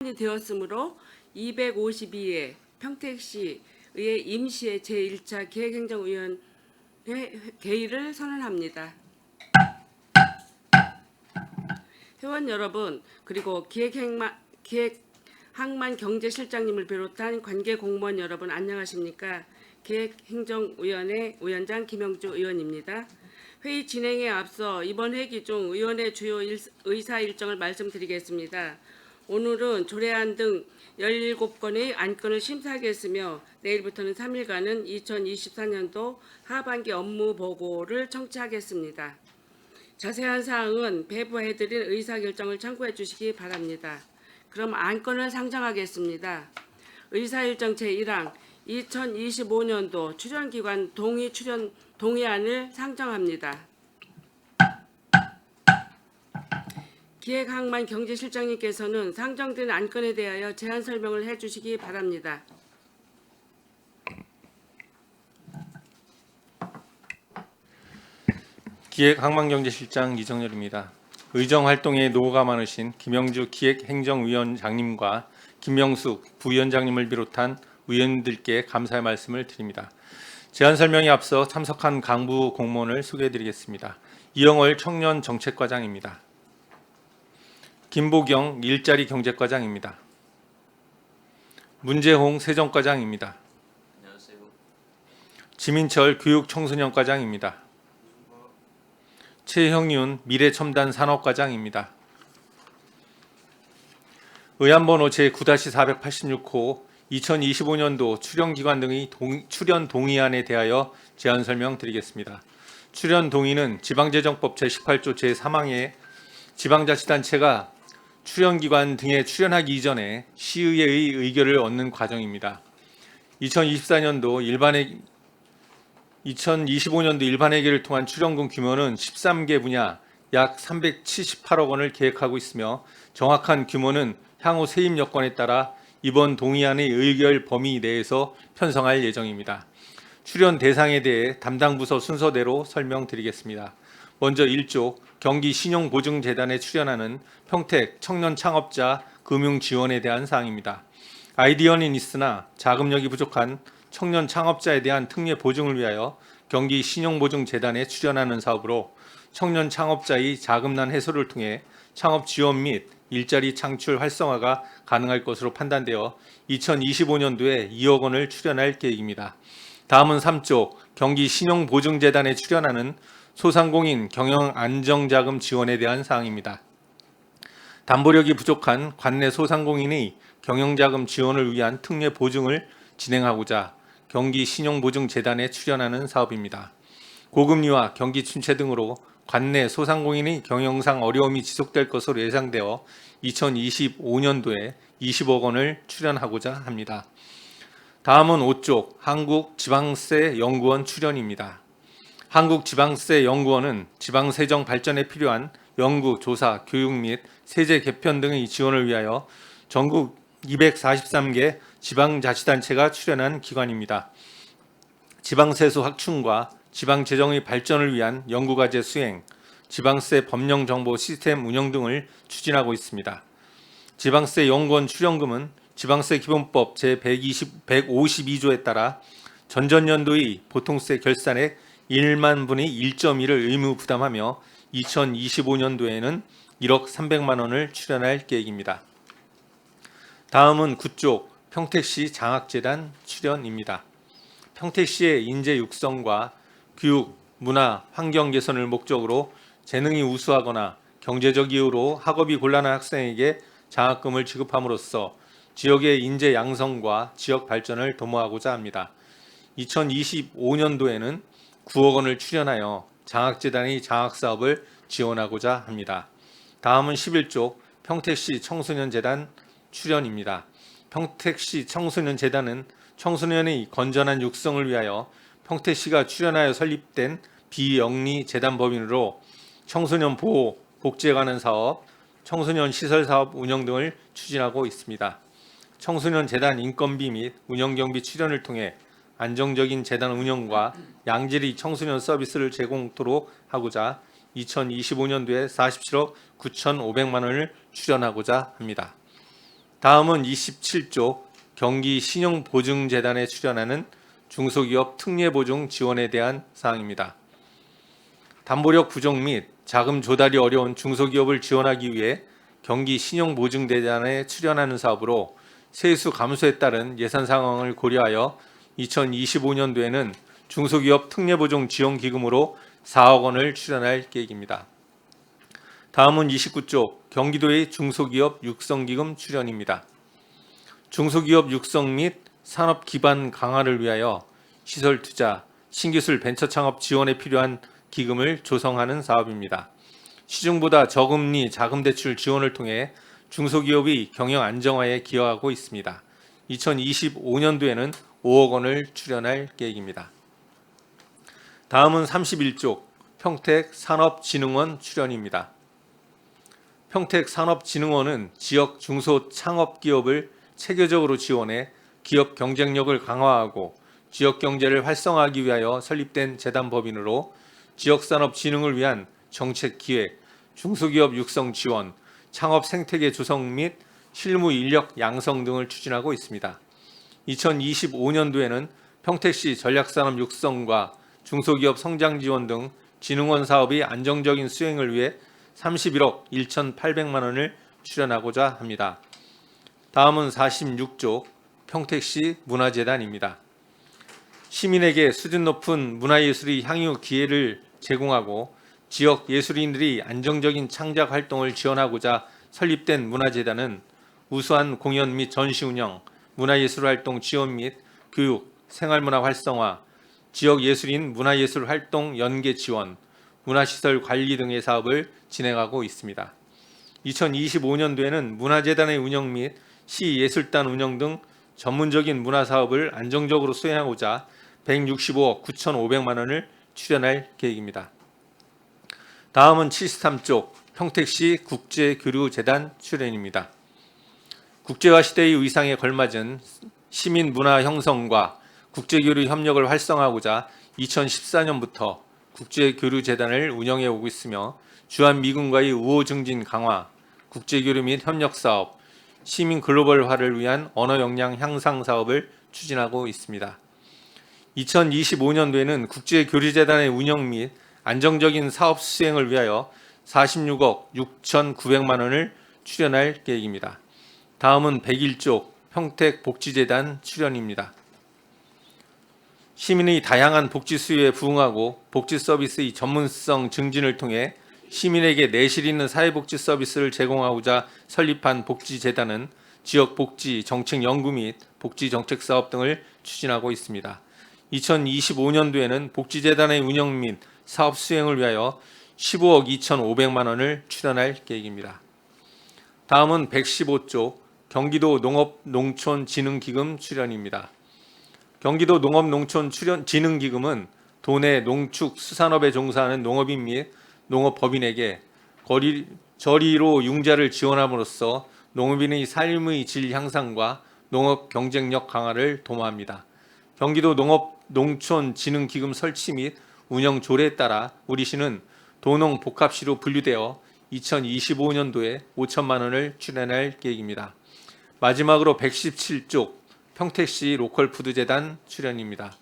이 되었으므로 252회 평택시의회 임시의 제1차 기획행정위원회 개의를 선언합니다. 회원 여러분, 그리고 기획항만경제실장님을 비롯한 관계 공무원 여러분 안녕하십니까? 기획행정위원회 위원장 김영주 의원입니다. 회의 진행에 앞서 이번 회기 중 의원의 주요 의사 일정을 말씀드리겠습니다. 오늘은 조례안 등 17건의 안건을 심사하겠으며 내일부터는 3일간은 2024년도 하반기 업무 보고를 청취하겠습니다. 자세한 사항은 배부해드린 의사결정을 참고해 주시기 바랍니다. 그럼 안건을 상정하겠습니다. 의사일정 제1항 2025년도 출연기관 동의안을 상정합니다. 기획항만경제실장님께서는 상정된 안건에 대하여 제안 설명을 해주시기 바랍니다. 기획항만경제실장 이정열입니다. 의정활동에 노고가 많으신 김영주 기획행정위원장님과 김명숙 부위원장님을 비롯한 위원들께 감사의 말씀을 드립니다. 제안 설명에 앞서 참석한 강부 공무원을 소개해드리겠습니다. 이영월 청년정책과장입니다. 김보경 일자리 경제과장입니다. 문재홍 세정과장입니다. 안녕하세요. 지민철 교육청소년과장입니다. 최형윤 미래첨단 산업과장입니다. 의안번호 제9-486호 2025년도 출연기관 등의 출연 동의안에 대하여 제안 설명드리겠습니다. 출연 동의는 지방재정법 제18조 제3항에 지방자치단체가 출연기관 등에 출연하기 이전에 시의회의 의결을 얻는 과정입니다. 2025년도 일반회계를 통한 출연금 규모는 13개 분야 약 378억 원을 계획하고 있으며 정확한 규모는 향후 세입 여건에 따라 이번 동의안의 의결 범위 내에서 편성할 예정입니다. 출연 대상에 대해 담당 부서 순서대로 설명드리겠습니다. 먼저 1조 경기신용보증재단에 출연하는 평택 청년창업자 금융지원에 대한 사항입니다. 아이디어는 있으나 자금력이 부족한 청년 창업자에 대한 특례 보증을 위하여 경기신용보증재단에 출연하는 사업으로 청년 창업자의 자금난 해소를 통해 창업 지원 및 일자리 창출 활성화가 가능할 것으로 판단되어 2025년도에 2억 원을 출연할 계획입니다. 다음은 3조 경기신용보증재단에 출연하는 소상공인 경영 안정자금 지원에 대한 사항입니다. 담보력이 부족한 관내 소상공인의 경영자금 지원을 위한 특례 보증을 진행하고자 경기신용보증재단에 출연하는 사업입니다. 고금리와 경기 침체 등으로 관내 소상공인의 경영상 어려움이 지속될 것으로 예상되어 2025년도에 20억 원을 출연하고자 합니다. 다음은 5조 한국지방세연구원 출연입니다. 한국지방세연구원은 지방세정 발전에 필요한 연구, 조사, 교육 및 세제 개편 등의 지원을 위하여 전국 243개 지방자치단체가 출연한 기관입니다. 지방세수 확충과 지방재정의 발전을 위한 연구과제 수행, 지방세 법령정보 시스템 운영 등을 추진하고 있습니다. 지방세연구원 출연금은 지방세기본법 제152조에 따라 전전년도의 보통세 결산액 1만 분의 1.1을 의무 부담하며 2025년도에는 1억 300만 원을 출연할 계획입니다. 다음은 9조 평택시 장학재단 출연입니다. 평택시의 인재 육성과 교육, 문화, 환경 개선을 목적으로 재능이 우수하거나 경제적 이유로 학업이 곤란한 학생에게 장학금을 지급함으로써 지역의 인재 양성과 지역 발전을 도모하고자 합니다. 2025년도에는 9억 원을 출연하여 장학재단의 장학사업을 지원하고자 합니다. 다음은 11조 평택시 청소년재단 출연입니다. 평택시 청소년재단은 청소년의 건전한 육성을 위하여 평택시가 출연하여 설립된 비영리 재단 법인으로 청소년 보호, 복지에 관한 사업, 청소년 시설 사업 운영 등을 추진하고 있습니다. 청소년 재단 인건비 및 운영 경비 출연을 통해 안정적인 재단 운영과 양질의 청소년 서비스를 제공토록 하고자 2025년도에 47억 9,500만 원을 출연하고자 합니다. 다음은 27조 경기신용보증재단에 출연하는 중소기업 특례보증 지원에 대한 사항입니다. 담보력 부족 및 자금 조달이 어려운 중소기업을 지원하기 위해 경기신용보증재단에 출연하는 사업으로 세수 감소에 따른 예산 상황을 고려하여 2025년도에는 중소기업 특례보증 지원기금으로 4억 원을 출연할 계획입니다. 다음은 29조 경기도의 중소기업 육성기금 출연입니다. 중소기업 육성 및 산업 기반 강화를 위하여 시설 투자, 신기술 벤처 창업 지원에 필요한 기금을 조성하는 사업입니다. 시중보다 저금리 자금 대출 지원을 통해 중소기업의 경영 안정화에 기여하고 있습니다. 2025년도에는 5억 원을 출연할 계획입니다. 다음은 31조 평택산업진흥원 출연입니다. 평택산업진흥원은 지역 중소창업기업을 체계적으로 지원해 기업 경쟁력을 강화하고 지역 경제를 활성화하기 위하여 설립된 재단법인으로 지역산업 진흥을 위한 정책 기획, 중소기업 육성 지원, 창업 생태계 조성 및 실무 인력 양성 등을 추진하고 있습니다. 2025년도에는 평택시 전략산업 육성과 중소기업 성장 지원 등 진흥원 사업의 안정적인 수행을 위해 31억 1,800만 원을 출연하고자 합니다. 다음은 46조 평택시 문화재단입니다. 시민에게 수준 높은 문화예술의 향유 기회를 제공하고 지역 예술인들이 안정적인 창작 활동을 지원하고자 설립된 문화재단은 우수한 공연 및 전시 운영, 문화예술 활동 지원 및 교육, 생활문화 활성화, 지역 예술인 문화예술 활동 연계 지원, 문화시설 관리 등의 사업을 진행하고 있습니다. 2025년도에는 문화재단의 운영 및 시예술단 운영 등 전문적인 문화사업을 안정적으로 수행하고자 165억 9,500만 원을 출연할 계획입니다. 다음은 73조 평택시 국제교류재단 출연입니다. 국제화 시대의 의상에 걸맞은 시민 문화 형성과 국제교류 협력을 활성화하고자 2014년부터 국제교류재단을 운영해 오고 있으며 주한미군과의 우호 증진 강화, 국제교류 및 협력사업, 시민 글로벌화를 위한 언어 역량 향상 사업을 추진하고 있습니다. 2025년도에는 국제교류재단의 운영 및 안정적인 사업 수행을 위하여 46억 6,900만 원을 출연할 계획입니다. 다음은 101조 평택복지재단 출연입니다. 시민의 다양한 복지 수요에 부응하고 복지 서비스의 전문성 증진을 통해 시민에게 내실 있는 사회복지 서비스를 제공하고자 설립한 복지재단은 지역 복지 정책 연구 및 복지 정책 사업 등을 추진하고 있습니다. 2025년도에는 복지재단의 운영 및 사업 수행을 위하여 15억 2,500만 원을 출연할 계획입니다. 다음은 115조 경기도 농업농촌진흥기금 출연입니다. 경기도 농업농촌진흥기금은 도내 농축수산업에 종사하는 농업인 및 농업법인에게 저리로 융자를 지원함으로써 농업인의 삶의 질 향상과 농업 경쟁력 강화를 도모합니다. 경기도 농업농촌진흥기금 설치 및 운영 조례에 따라 우리 시는 도농복합시로 분류되어 2025년도에 5천만 원을 출연할 계획입니다. 마지막으로 117조 평택시 로컬푸드재단 출연입니다.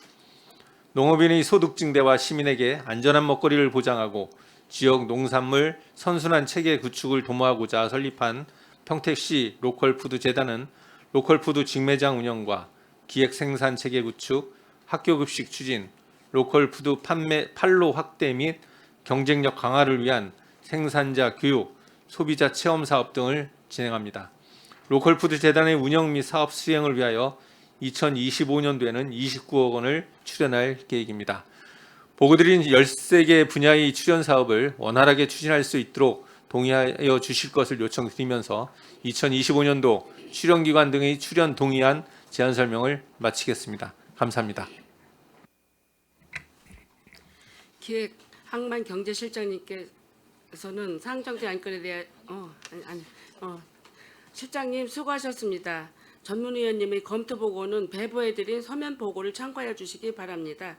농업인의 소득 증대와 시민에게 안전한 먹거리를 보장하고 지역 농산물 선순환 체계 구축을 도모하고자 설립한 평택시 로컬푸드재단은 로컬푸드 직매장 운영과 기획 생산 체계 구축, 학교급식 추진, 로컬푸드 판로 확대 및 경쟁력 강화를 위한 생산자 교육, 소비자 체험 사업 등을 진행합니다. 로컬푸드 재단의 운영 및 사업 수행을 위하여 2025년도에는 29억 원을 출연할 계획입니다. 보고드린 13개 분야의 출연 사업을 원활하게 추진할 수 있도록 동의하여 주실 것을 요청드리면서 2025년도 출연기관 등의 출연 동의안 제안 설명을 마치겠습니다. 감사합니다. 기획 항만 경제실장님께서는 상정된 안건에 대해 실장님 수고하셨습니다. 전문위원님의 검토 보고는 배부해드린 서면 보고를 참고해 주시기 바랍니다.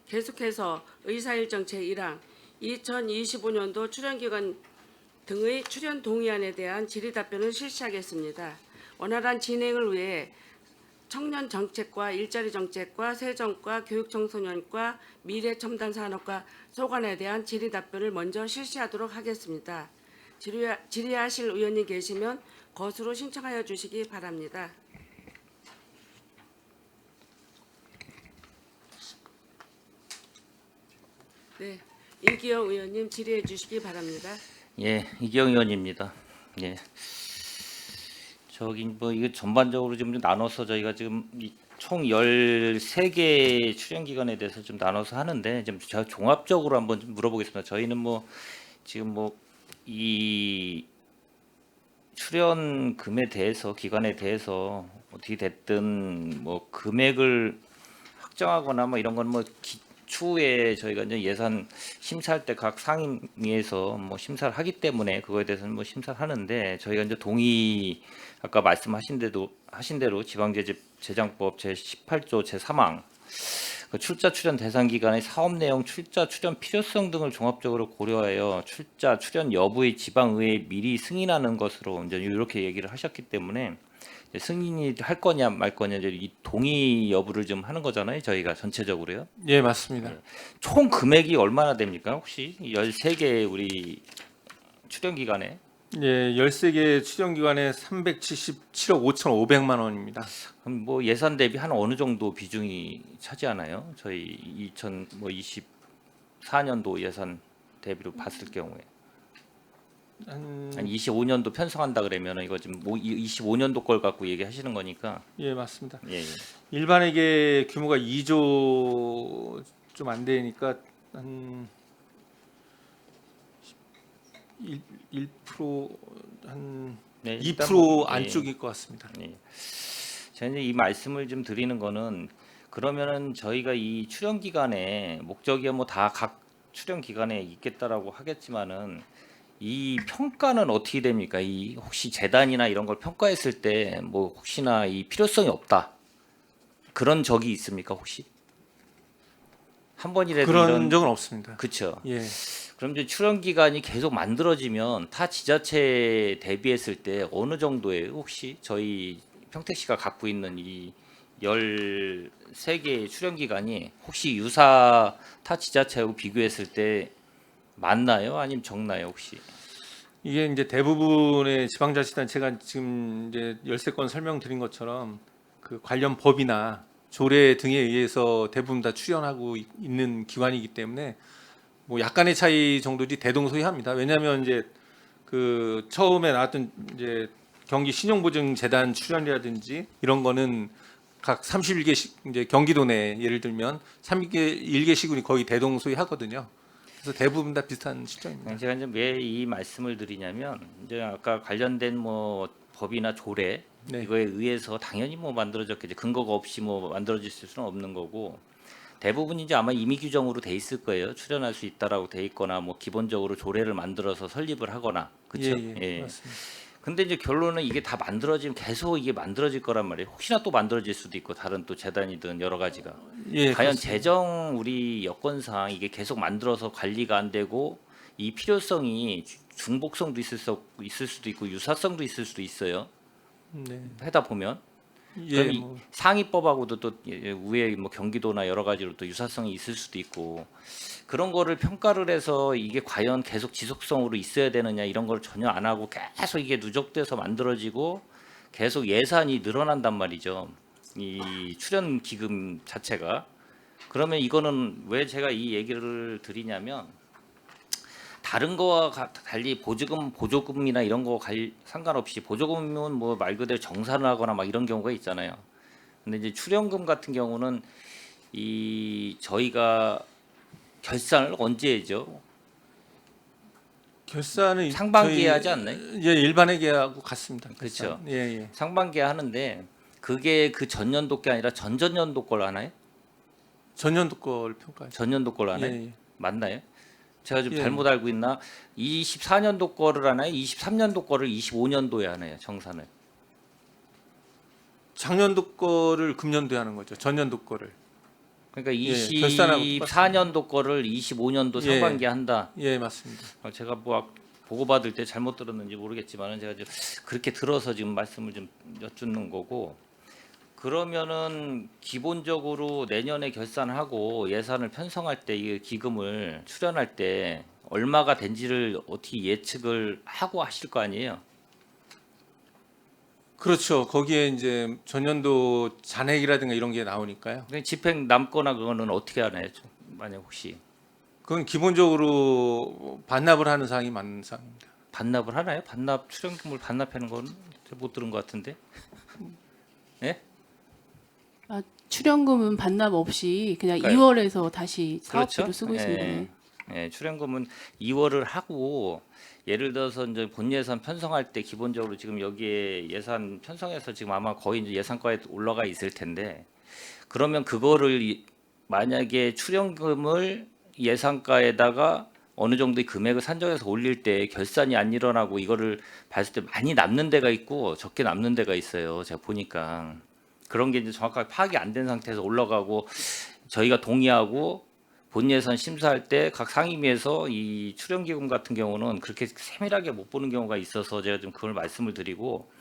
계속해서 의사일정 제1항 2025년도 출연기관 등의 출연 동의안에 대한 질의 답변을 실시하겠습니다. 원활한 진행을 위해 청년 정책과 일자리 정책과 세정과 교육청소년과 미래첨단산업과 소관에 대한 질의 답변을 먼저 실시하도록 하겠습니다. 질의하실 의원님 계시면 것으로 신청하여 주시기 바랍니다. 네, 이기영 의원님 질의해 주시기 바랍니다. 예, 이기영 의원입니다. 예. 저기 뭐 이거 전반적으로 좀 나눠서 저희가 지금 총 13개 출연 기관에 대해서 좀 나눠서 하는데 좀 제가 종합적으로 한번 좀 물어보겠습니다. 저희는 뭐 지금 뭐 이 출연금에 대해서 기관에 대해서 어떻게 됐든 뭐 금액을 확정하거나 뭐 이런 건 뭐 추후에 저희가 이제 예산 심사할 때 각 상임위에서 뭐 심사를 하기 때문에 그거에 대해서는 뭐 심사를 하는데 저희가 이제 동의 아까 말씀하신 대로 지방제재장법 제18조 제3항 그 출자 출연 대상 기관의 사업 내용, 출자 출연 필요성 등을 종합적으로 고려하여 출자 출연 여부의 지방의회에 미리 승인하는 것으로 이제 이렇게 얘기를 하셨기 때문에 이제 승인이 할 거냐 말 거냐 이제 이 동의 여부를 좀 하는 거잖아요. 저희가 전체적으로요. 예, 맞습니다. 총 금액이 얼마나 됩니까? 혹시 13개 우리 출연 기관에 예, 13개 추정 기관에 377억 5,500만 원입니다. 그럼 뭐 예산 대비 한 어느 정도 비중이 차지하나요? 저희 2024년도 예산 대비로 봤을 경우에 한, 한 25년도 편성한다 그러면 이거 지금 25년도 걸 갖고 얘기하시는 거니까 예, 맞습니다. 예, 예. 일반회계 규모가 2조 좀 안 되니까 한 1%한 네, 2% 예. 안쪽일 것 같습니다. 예. 제가 이제 이 말씀을 좀 드리는 거는 그러면은 저희가 이 출연 기간에 목적이 뭐 다 각 출연 기간에 있겠다라고 하겠지만은 이 평가는 어떻게 됩니까? 이 혹시 재단이나 이런 걸 평가했을 때 뭐 혹시나 이 필요성이 없다 그런 적이 있습니까 혹시? 한 번이라도 그런 이런 적은 없습니다. 그렇죠. 예, 그럼 이제 출연 기간이 계속 만들어지면 타 지자체에 대비했을 때 어느 정도의 혹시 저희 평택시가 갖고 있는 이 13개의 출연 기간이 혹시 유사 타 지자체하고 비교했을 때 많나요? 아니면 적나요, 혹시? 이게 이제 대부분의 지방자치단체가 지금 이제 13건 설명드린 것처럼 그 관련 법이나 조례 등에 의해서 대부분 다 출연하고 있는 기관이기 때문에 뭐 약간의 차이 정도지 대동소이합니다. 왜냐하면 이제 그 처음에 나왔던 이제 경기 신용보증재단 출연이라든지 이런 거는 각 31개씩 이제 경기도 내 예를 들면 31개 시군이 거의 대동소이하거든요. 그래서 대부분 다 비슷한 실정입니다. 제가 이제 왜 이 말씀을 드리냐면 이제 아까 관련된 뭐 법이나 조례 네. 이거에 의해서 당연히 뭐 만들어졌겠지 근거가 없이 뭐 만들어질 수는 없는 거고 대부분 이제 아마 임의 규정으로 돼 있을 거예요. 출연할 수 있다라고 돼 있거나 뭐 기본적으로 조례를 만들어서 설립을 하거나 그렇죠. 예, 맞습니다. 근데 이제 결론은 이게 다 만들어지면 계속 이게 만들어질 거란 말이에요. 혹시나 또 만들어질 수도 있고 다른 또 재단이든 여러 가지가. 예, 과연 그렇습니다. 재정 우리 여건상 이게 계속 만들어서 관리가 안 되고 이 필요성이 중복성도 있을 수도 있고 유사성도 있을 수도 있어요. 네. 하다 보면 예, 그럼 이 뭐, 상위법하고도 또 위에 뭐 경기도나 여러 가지로 또 유사성이 있을 수도 있고 그런 거를 평가를 해서 이게 과연 계속 지속성으로 있어야 되느냐 이런 걸 전혀 안 하고 계속 이게 누적돼서 만들어지고 계속 예산이 늘어난단 말이죠. 이 출연 기금 자체가 그러면 이거는 왜 제가 이 얘기를 드리냐면 다른 거와 달리 보조금이나 이런 거 상관없이 보조금은 뭐 말 그대로 정산을 하거나 막 이런 경우가 있잖아요. 근데 이제 출연금 같은 경우는 이 저희가 결산을 언제 해죠? 결산은 상반기에 저희- 하지 않나요? 예, 일반회계하고 같습니다. 그렇죠. 결산. 예, 예. 상반기에 하는데 그게 그 전년도 게 아니라 전전년도 걸 하나요? 전년도 걸 평가하죠. 전년도 걸 하나요? 예, 예. 맞나요? 제가 좀 예. 잘못 알고 있나? 24년도 거를 하나요? 23년도 거를 25년도에 하나요? 정산을. 작년도 거를 금년도에 하는 거죠. 전년도 거를. 그러니까 예, 결산하고 24년도 거를 25년도 예. 상반기에 한다. 예, 맞습니다. 제가 뭐 보고받을 때 잘못 들었는지 모르겠지만 제가 좀 그렇게 들어서 지금 말씀을 좀 여쭙는 거고, 그러면은 기본적으로 내년에 결산하고 예산을 편성할 때 이 기금을 출연할 때 얼마가 된지를 어떻게 예측을 하고 하실 거 아니에요? 그렇죠. 거기에 이제 전년도 잔액이라든가 이런 게 나오니까요. 그냥 집행 남거나 그거는 어떻게 하나요? 만약 혹시 그건 기본적으로 반납을 하는 사항이 맞는 사항입니다. 반납을 하나요? 반납 출연금을 반납하는 건 못 들은 것 같은데. 예? 아, 출연금은 반납 없이 그냥 그러니까요. 2월에서 다시 사업비로 쓰고 있습니다. 네. 예, 출연금은 2월을 하고 예를 들어서 이제 본 예산 편성할 때 기본적으로 지금 여기에 예산 편성해서 지금 아마 거의 이제 예산과에 올라가 있을 텐데, 그러면 그거를 만약에 출연금을 예산가에다가 어느 정도의 금액을 산정해서 올릴 때 결산이 안 일어나고 이거를 봤을 때 많이 남는 데가 있고 적게 남는 데가 있어요. 제가 보니까 그런 게 이제 정확하게 파악이 안 된 상태에서 올라가고, 저희가 동의하고 본 예산 심사할 때 각 상임위에서 이 출연기금 같은 경우는 그렇게 세밀하게 못 보는 경우가 있어서 제가 좀 그걸 말씀을 드리고,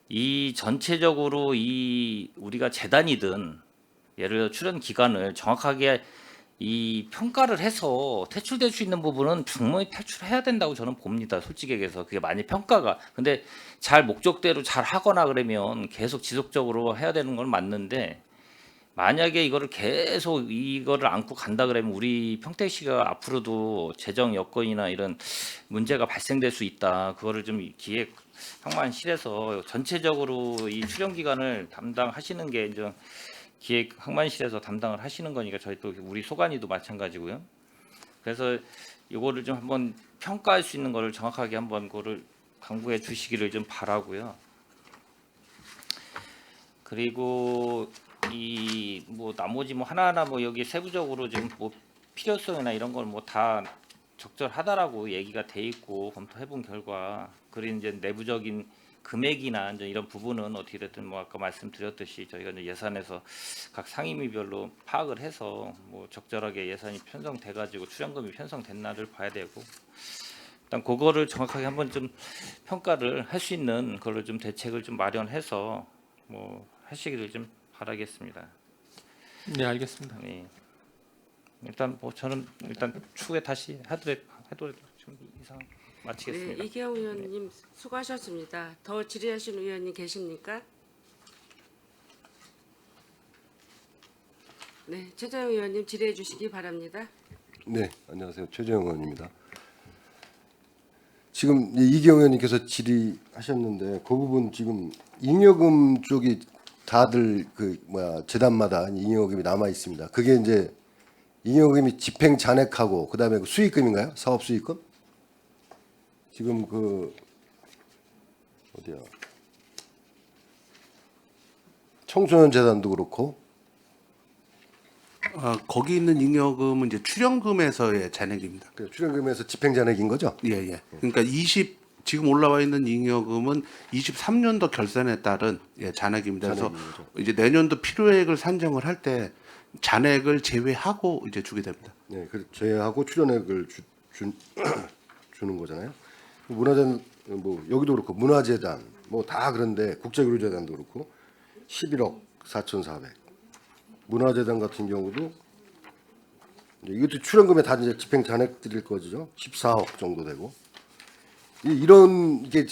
이 전체적으로 이 우리가 재단이든 예를 들어 출연 기간을 정확하게 이 평가를 해서 퇴출될 수 있는 부분은 충분히 퇴출해야 된다고 저는 봅니다. 솔직히 얘기해서 그게 만약 평가가 근데 잘 목적대로 잘 하거나 그러면 계속 지속적으로 해야 되는 건 맞는데, 만약에 이거를 계속 이거를 안고 간다 그러면 우리 평택시가 앞으로도 재정 여건이나 이런 문제가 발생될 수 있다. 그거를 좀 기획 항만실에서 전체적으로 이 출연 기간을 담당하시는 게 이제 기획 항만실에서 담당을 하시는 거니까 저희 또 우리 소관이도 마찬가지고요. 그래서 이거를 좀 한번 평가할 수 있는 거를 정확하게 한번 그거를 강구해 주시기를 좀 바라고요. 그리고 이 뭐 나머지 뭐 하나하나 뭐 여기 세부적으로 지금 뭐 필요성이나 이런 걸 뭐 다 적절하다라고 얘기가 돼 있고 검토해 본 결과, 그리고 이제 내부적인 금액이나 이제 이런 부분은 어떻게 됐든 뭐 아까 말씀드렸듯이 저희가 이제 예산에서 각 상임위별로 파악을 해서 뭐 적절하게 예산이 편성돼 가지고 출연금이 편성된 날을 봐야 되고, 일단 그거를 정확하게 한번 좀 평가를 할 수 있는 그걸 좀 대책을 좀 마련해서 뭐 하시기를 좀 바라겠습니다. 네, 알겠습니다. 네. 일단 뭐 저는 일단 추후에 다시 해도 좀 이상 네, 마치겠습니다. 이계영 의원님 수고하셨습니다. 더 질의하신 의원님 계십니까? 네, 최재형 의원님 질의해 주시기 바랍니다. 네, 안녕하세요. 최재형 의원입니다. 지금 이기영 의원님께서 질의하셨는데 그 부분 지금 잉여금 쪽이 다들 재단마다 잉여금이 남아 있습니다. 그게 이제 잉여금이 집행 잔액하고 그다음에 그 수익금인가요? 사업 수익금? 지금 그 어디야? 청소년 재단도 그렇고 거기 있는 잉여금은 이제 출연금에서의 잔액입니다. 그 출연금에서 집행 잔액인 거죠? 예. 그러니까 지금 올라와 있는 잉여금은 23년도 결산에 따른 잔액입니다. 그래서 잔액인 거죠. 이제 내년도 필요액을 산정을 할 때 잔액을 제외하고 이제 주게 됩니다. 네, 그 제하고 출연액을 주는 거잖아요. 문화재단 뭐 여기도 그렇고 문화재단 뭐 다 그런데 국제교류재단도 그렇고 11억 4,400. 문화재단 같은 경우도 이제 이것도 출연금에 다 이제 집행 잔액들일 거죠. 14억 정도 되고 이런 이게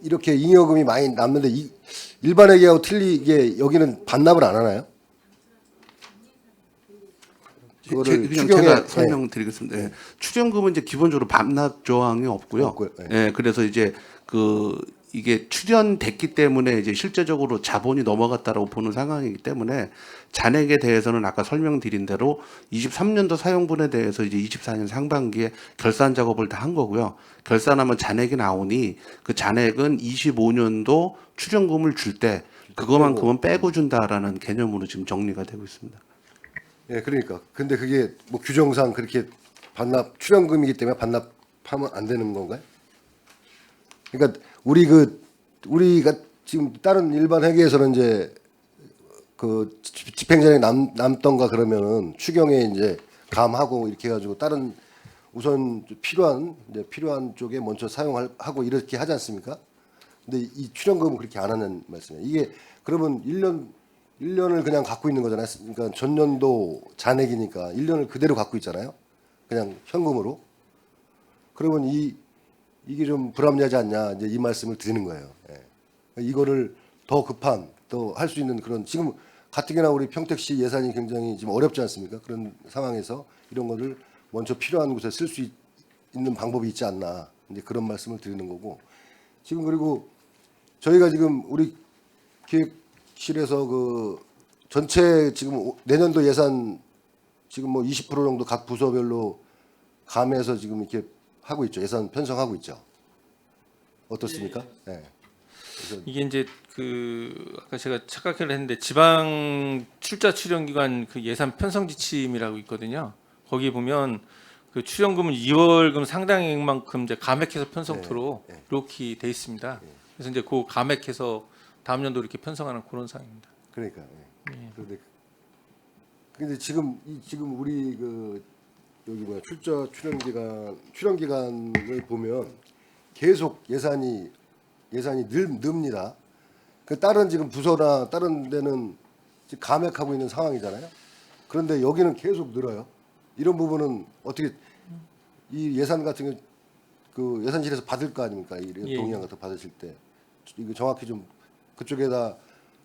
이렇게 잉여금이 많이 남는데 일반회계하고 틀리게 여기는 반납을 안 하나요? 그거를 그냥 추경에- 제가 네. 설명드리겠습니다. 예. 출연금은 이제 기본적으로 반납 조항이 없고요. 없고요. 네. 예, 그래서 이제 이게 출연됐기 때문에 이제 실제적으로 자본이 넘어갔다라고 보는 상황이기 때문에 잔액에 대해서는 아까 설명드린 대로 23년도 사용분에 대해서 이제 24년 상반기에 결산 작업을 다 한 거고요. 결산하면 잔액이 나오니 그 잔액은 25년도 출연금을 줄 때 그것만큼은 빼고 준다라는 개념으로 지금 정리가 되고 있습니다. 예, 그러니까. 근데 그게 뭐 규정상 그렇게 출연금이기 때문에 반납하면 안 되는 건가요? 그러니까 우리가 지금 다른 일반 회계에서는 이제 그 집행잔액 남던가 그러면은 추경에 이제 감하고 이렇게 해가지고 다른 우선 필요한 쪽에 먼저 사용하고 이렇게 하지 않습니까? 근데 이 출연금은 그렇게 안 하는 말씀이에요. 이게 그러면 1년을 그냥 갖고 있는 거잖아요. 그러니까 전년도 잔액이니까 1년을 그대로 갖고 있잖아요. 그냥 현금으로. 그러면 이게 좀 불합리하지 않냐 이제 이 말씀을 드리는 거예요. 예. 이거를 더 급한 더 할 수 있는 그런 지금 가뜩이나 우리 평택시 예산이 굉장히 지금 어렵지 않습니까? 그런 상황에서 이런 거를 먼저 필요한 곳에 쓸 수 있는 방법이 있지 않나 이제 그런 말씀을 드리는 거고 지금 그리고 저희가 지금 우리 기획실에서 그 전체 지금 내년도 예산 지금 뭐 20% 정도 각 부서별로 감해서 지금 이렇게 하고 있죠. 예산 편성하고 있죠. 어떻습니까? 네. 이게 이제 아까 제가 착각을 했는데 지방 출자 출연기관 그 예산 편성 지침이라고 있거든요. 거기 보면 그 출연금은 2월금 상당액만큼 이제 감액해서 편성토록 이렇게 돼 있습니다. 그래서 이제 그 감액해서 다음 연도 이렇게 편성하는 그런 상황입니다. 그러니까. 그런데 근데 지금 우리 그 여기 뭐야 출연 기간을 보면 계속 예산이 늡니다. 그 다른 지금 부서나 다른 데는 지금 감액하고 있는 상황이잖아요. 그런데 여기는 계속 늘어요. 이런 부분은 어떻게 이 예산 같은 게 그 예산실에서 받을 거 아닙니까? 이 예. 동의안 같은 거 받으실 때 이거 정확히 좀 그쪽에다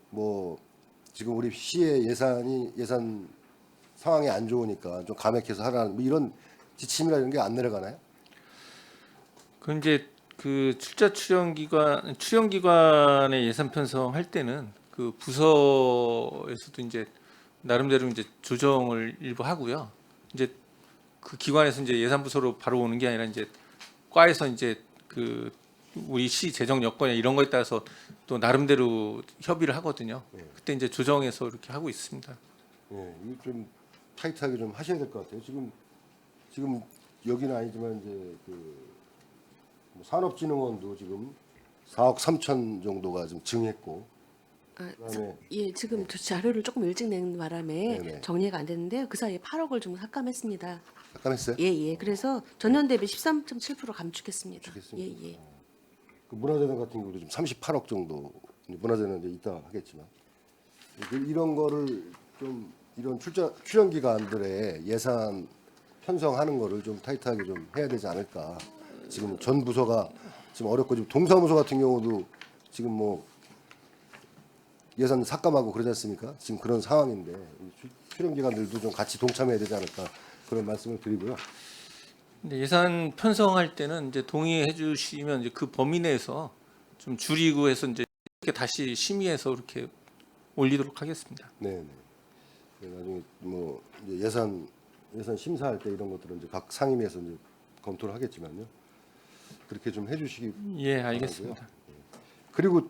뭐 지금 우리 시의 예산 상황이 안 좋으니까 좀 감액해서 하라는 뭐 이런 지침이나 이런 게 안 내려가나요? 그 이제 그 출연기관의 예산 편성할 때는 그 부서에서도 이제 나름대로 이제 조정을 일부 하고요. 이제 그 기관에서 이제 예산 부서로 바로 오는 게 아니라 이제 과에서 이제 그 우리 시 재정 여건이나 이런 거에 따라서 또 나름대로 협의를 하거든요. 그때 이제 조정해서 이렇게 하고 있습니다. 예, 이거 좀 타이트하게 좀 하셔야 될 것 같아요. 지금 여기는 아니지만 이제 뭐 산업진흥원도 지금 4억 3천 정도가 좀 증했고, 그다음에 예, 지금 저 자료를 조금 일찍 낸 바람에 네네. 정리가 안 됐는데요. 그 사이에 8억을 좀 삭감했습니다. 삭감했어요? 예, 예. 그래서 전년 대비 13.7% 감축했습니다. 감축했습니다. 예, 예. 그 문화재단 같은 경우도 좀 38억 정도, 문화재는 이제 이따 하겠지만 이런 거를 좀 이런 출연 기관들의 예산 편성하는 거를 좀 타이트하게 좀 해야 되지 않을까. 지금 전 부서가 지금 어렵고 지금 동사무소 같은 경우도 지금 뭐 예산 삭감하고 그러지 않습니까? 지금 그런 상황인데 출연 기관들도 좀 같이 동참해야 되지 않을까 그런 말씀을 드리고요. 근데 예산 편성할 때는 이제 동의해 주시면 이제 그 범위 내에서 좀 줄이고 해서 이제 이렇게 다시 심의해서 이렇게 올리도록 하겠습니다. 네, 네. 나중에 뭐 이제 예산 심사할 때 이런 것들은 이제 각 상임위에서 이제 검토를 하겠지만요. 그렇게 좀 해주시기 예, 알겠습니다. 그리고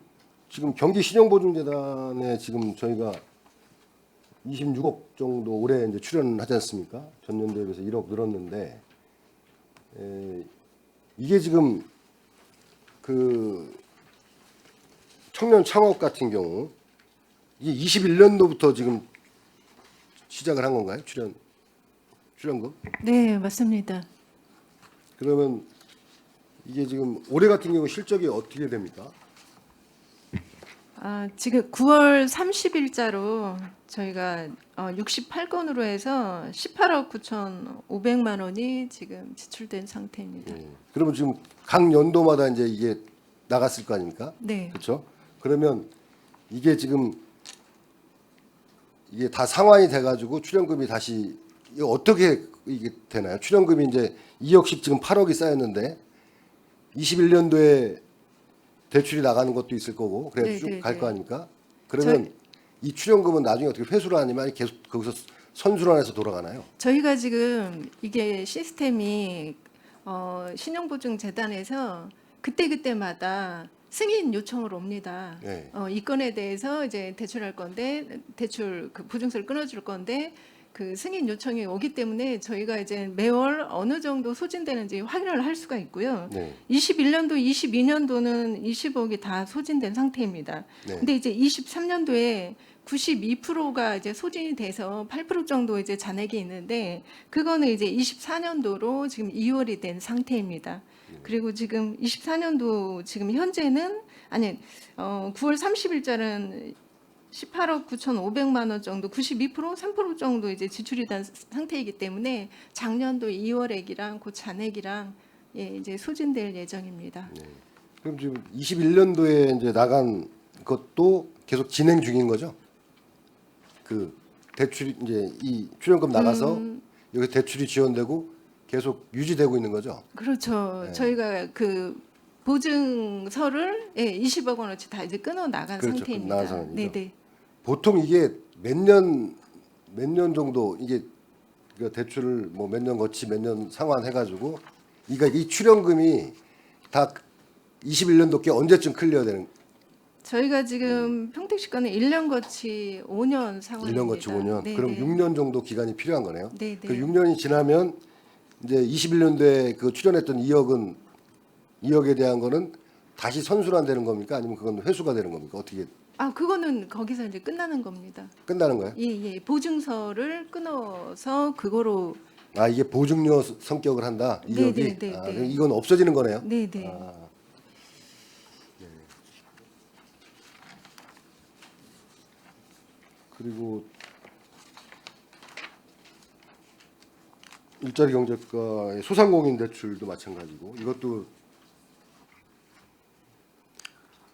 지금 경기신용보증재단에 지금 저희가 26억 정도 올해 이제 출연하지 않습니까? 전년도에 비해서 1억 늘었는데 이게 지금 그 청년 창업 같은 경우 이게 21년도부터 지금 시작을 한 건가요? 출연금? 네, 맞습니다. 그러면 이게 지금 올해 같은 경우 실적이 어떻게 됩니까? 지금 9월 30일자로 저희가 68건으로 해서 18억 9,500만 원이 지금 지출된 상태입니다. 그러면 지금 각 연도마다 이제 이게 나갔을 거 아닙니까? 네. 그렇죠? 그러면 이게 지금 이게 다 상환이 돼가지고 출연금이 다시 이게 어떻게 이게 되나요? 출연금이 이제 2억씩 지금 8억이 쌓였는데 21년도에 대출이 나가는 것도 있을 거고 그래야 네, 쭉 네, 갈 거 네. 아닙니까? 그러면 이 출연금은 나중에 어떻게 회수를 하냐면 계속 거기서 선순환해서 돌아가나요? 저희가 지금 이게 시스템이 신용보증재단에서 그때그때마다 승인 요청을 옵니다. 네. 이 건에 대해서 이제 대출할 건데 대출 그 보증서를 끊어줄 건데 그 승인 요청이 오기 때문에 저희가 이제 매월 어느 정도 소진되는지 확인을 할 수가 있고요. 네. 21년도, 22년도는 20억이 다 소진된 상태입니다. 네. 근데 이제 23년도에 92%가 이제 소진이 돼서 8% 정도 이제 잔액이 있는데 그거는 이제 24년도로 지금 2월이 된 상태입니다. 그리고 지금 24년도 지금 현재는 9월 30일자는 18억 9,500만 원 정도, 92% 3% 정도 이제 지출이 된 상태이기 때문에 작년도 2월액이랑 그 잔액이랑 이제 소진될 예정입니다. 그럼 지금 21년도에 이제 나간 것도 계속 진행 중인 거죠? 그 대출이 이제 이 출연금 나가서 여기 대출이 지원되고 계속 유지되고 있는 거죠? 그렇죠. 네. 저희가 그 보증서를 20억 원어치 다 이제 끊어 나간 그렇죠. 상태입니다. 나간 상황이죠. 네네. 보통 이게 몇 년 정도 이게 그 대출을 뭐 몇 년 거치 몇 년 상환해가지고 이 출연금이 다 21년도께 언제쯤 클리어 되는? 저희가 지금 평택시 거는 1년 거치 5년 상환입니다. 1년 거치 5년. 네네. 그럼 6년 정도 기간이 필요한 거네요. 네네. 그 6년이 지나면 이제 21년도에 그 출연했던 2억에 대한 거는 다시 선순환되는 겁니까? 아니면 그건 회수가 되는 겁니까? 어떻게 그거는 거기서 이제 끝나는 겁니다. 끝나는 거예요? 예. 보증서를 끊어서 그거로 이게 보증료 성격을 한다. 2억이. 네네네. 그럼 이건 없어지는 거네요. 네네. 그리고 일자리 경제과의 소상공인 대출도 마찬가지고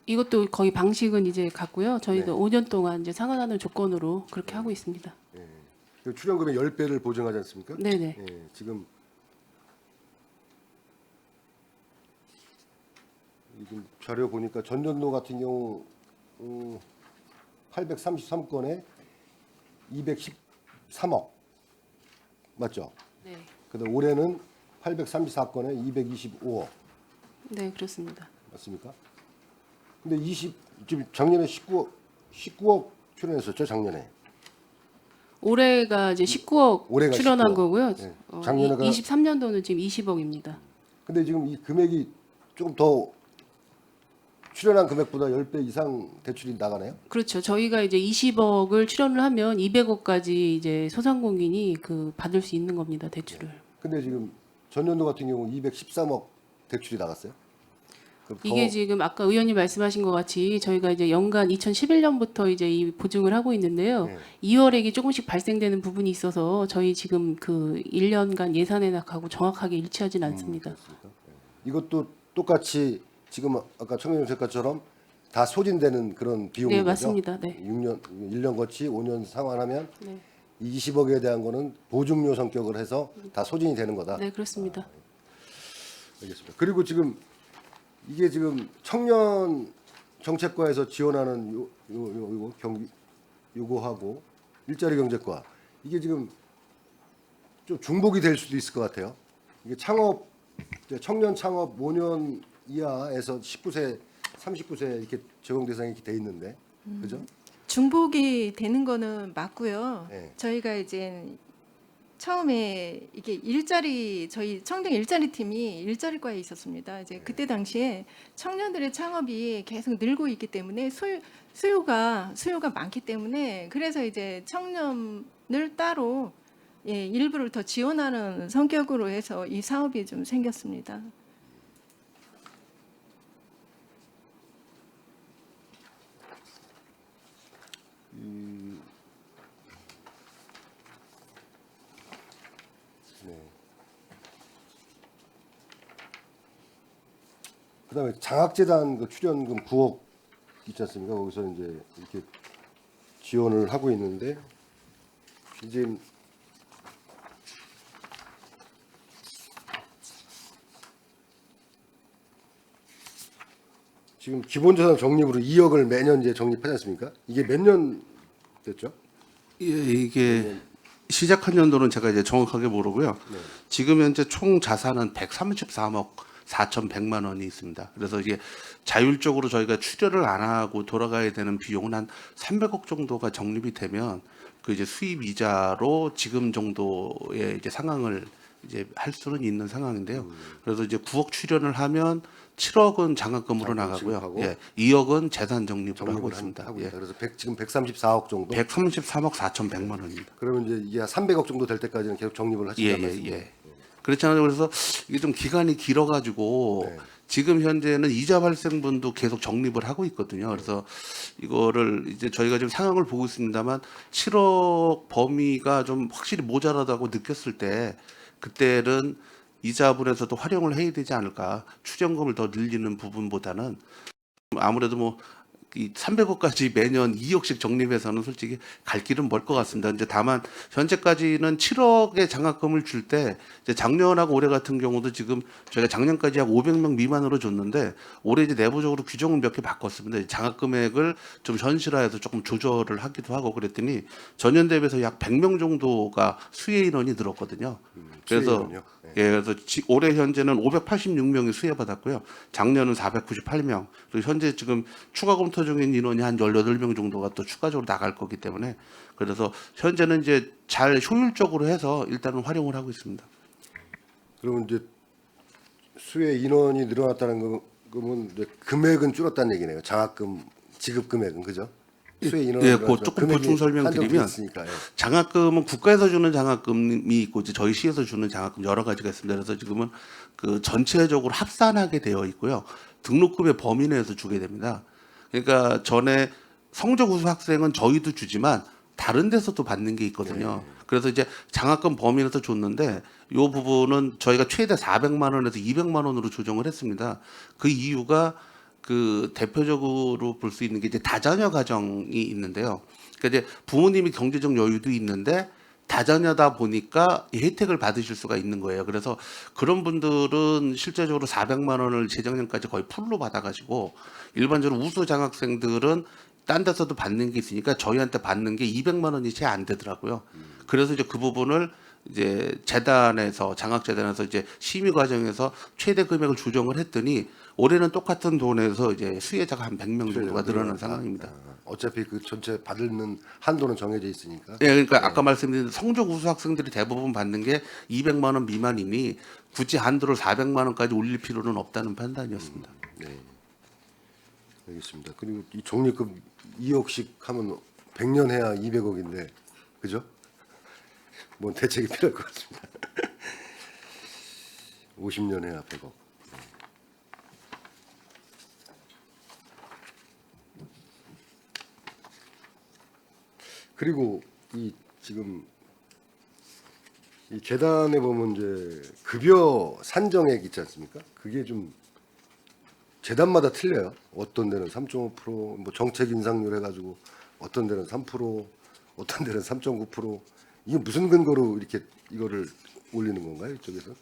이것도 거의 방식은 이제 같고요. 저희도 5년 동안 이제 상환하는 조건으로 그렇게 하고 있습니다. 그 출연금의 10배를 보증하지 않습니까? 네네. 지금 자료 보니까 전년도 같은 경우 833건에 213억 맞죠? 네. 그다음 올해는 834건에 225억 네, 그렇습니다. 맞습니까? 근데 지금 작년에 19억 출연했었죠, 작년에. 올해가 이제 19억 올해가 출연한 19억. 거고요. 네. 작년에가- 23년도는 지금 20억입니다. 근데 지금 이 금액이 조금 더 출연한 금액보다 10배 이상 대출이 나가네요. 그렇죠. 저희가 이제 20억을 출연을 하면 200억까지 이제 소상공인이 그 받을 수 있는 겁니다, 대출을. 근데 지금 전년도 같은 경우 213억 대출이 나갔어요. 그럼 이게 더 지금 아까 의원님 말씀하신 것 같이 저희가 이제 연간 2011년부터 이제 이 보증을 하고 있는데요. 네. 2월액이 조금씩 발생되는 부분이 있어서 저희 지금 그 1년간 예산에낙하고 정확하게 일치하진 않습니다. 그렇습니까? 이것도 똑같이 지금 아까 청년정책과처럼 다 소진되는 그런 비용인 네, 거죠? 맞습니다. 네. 1년 거치 5년 상환하면 네. 20억에 대한 거는 보증료 성격을 해서 다 소진이 되는 거다. 네, 그렇습니다. 알겠습니다. 그리고 지금 이게 지금 청년 정책과에서 지원하는 요거 경기 요거하고 일자리 경제과 이게 지금 좀 중복이 될 수도 있을 것 같아요. 이게 청년 창업 5년 이하에서 19세, 39세 이렇게 적용 대상이 이렇게 돼 있는데, 그죠? 중복이 되는 거는 맞고요. 네. 저희가 이제 처음에 이게 저희 청년 일자리 팀이 일자리과에 있었습니다. 이제 그때 당시에 청년들의 창업이 계속 늘고 있기 때문에 수요가 많기 때문에 그래서 이제 청년을 따로 일부를 더 지원하는 성격으로 해서 이 사업이 좀 생겼습니다. 그다음에 장학재단 그 출연금 9억 있지 않습니까? 거기서 이제 이렇게 지원을 하고 있는데 이제 지금 기본자산 적립으로 2억을 매년 이제 적립하지 않습니까? 이게 몇 년 됐죠? 이게 시작한 연도는 제가 이제 정확하게 모르고요. 지금 현재 총 자산은 133억 4,100만 원이 있습니다. 그래서 이게 자율적으로 저희가 출혈을 안 하고 돌아가야 되는 비용은 한 300억 정도가 적립이 되면 그 이제 수입 이자로 지금 정도의 이제 상황을 이제 할 수는 있는 상황인데요. 그래서 이제 9억 출연을 하면 7억은 장학금으로 장학금 나가고요. 지급하고 예, 2억은 재산 적립으로 하고 적립을 있습니다. 하고 예. 있다. 그래서 지금 134억 정도. 133억 4,100만 원입니다. 그러면 이제 이게 한 300억 정도 될 때까지는 계속 적립을 하신다는 말씀이에요. 그렇잖아요. 그래서 이게 좀 기간이 길어가지고 네. 지금 현재는 이자 발생분도 계속 적립을 하고 있거든요. 그래서 이거를 이제 저희가 지금 상황을 보고 있습니다만 7억 범위가 좀 확실히 모자라다고 느꼈을 때 그때는 이자분에서도 활용을 해야 되지 않을까. 추정금을 더 늘리는 부분보다는 아무래도 뭐 이 300억까지 매년 2억씩 적립해서는 솔직히 갈 길은 멀 것 같습니다. 이제 다만 현재까지는 7억의 장학금을 줄 때 이제 작년하고 올해 같은 경우도 지금 저희가 작년까지 약 500명 미만으로 줬는데 올해 이제 내부적으로 규정을 몇 개 바꿨습니다. 장학 금액을 좀 현실화해서 조금 조절을 하기도 하고 그랬더니 전년 대비해서 약 100명 정도가 수혜 인원이 늘었거든요. 그래서 수혜인은요? 네. 예, 그래서 올해 현재는 586명이 수혜받았고요. 작년은 498명. 그리고 현재 지금 추가 검토 중인 인원이 한 18명 정도가 또 추가적으로 나갈 거기 때문에 그래서 현재는 이제 잘 효율적으로 해서 일단은 활용을 하고 있습니다. 그러면 이제 수혜 인원이 늘어났다는 거면 이제 금액은 줄었다는 얘기네요. 장학금 지급 금액은 그죠? 수혜 인원이 예, 늘어났지만 그 조금 금액이 보충 설명드리면 한정돼 있으니까, 예. 장학금은 국가에서 주는 장학금이 있고 이제 저희 시에서 주는 장학금 여러 가지가 있습니다. 그래서 지금은 그 전체적으로 합산하게 되어 있고요. 등록금의 범위 내에서 주게 됩니다. 그러니까 전에 성적 우수 학생은 저희도 주지만 다른 데서도 받는 게 있거든요. 그래서 이제 장학금 범위 내에서 줬는데 이 부분은 저희가 최대 400만 원에서 200만 원으로 조정을 했습니다. 그 이유가 그 대표적으로 볼 수 있는 게 이제 다자녀 가정이 있는데요. 그러니까 이제 부모님이 경제적 여유도 있는데 다자녀다 보니까 이 혜택을 받으실 수가 있는 거예요. 그래서 그런 분들은 실제적으로 400만 원을 재작년까지 거의 풀로 받아가지고 일반적으로 우수 장학생들은 딴 데서도 받는 게 있으니까 저희한테 받는 게 200만 원이 채 안 되더라고요. 그래서 이제 그 부분을 이제 재단에서 장학재단에서 이제 심의 과정에서 최대 금액을 조정을 했더니 올해는 똑같은 돈에서 이제 수혜자가 한 100명 정도가 늘어난 상황입니다. 어차피 그 전체 받는 한도는 정해져 있으니까. 예, 그러니까 아까 말씀드린 성적 우수 학생들이 대부분 받는 게 200만 원 미만이니 굳이 한도를 400만 원까지 올릴 필요는 없다는 판단이었습니다. 네. 알겠습니다. 그리고 이 적립금 2억씩 하면 100년 해야 200억인데 그죠? 뭔 대책이 필요할 것 같습니다. 50년 해야 100억. 그리고 이 지금 이 재단에 보면 이제 급여 산정액 있지 않습니까? 그게 좀 재단마다 틀려요. 어떤 데는 3.5%, 뭐 정책 인상률 해가지고 어떤 데는 3%, 어떤 데는 3.9%. 이게 무슨 근거로 이렇게 이거를 올리는 건가요? 이쪽에서?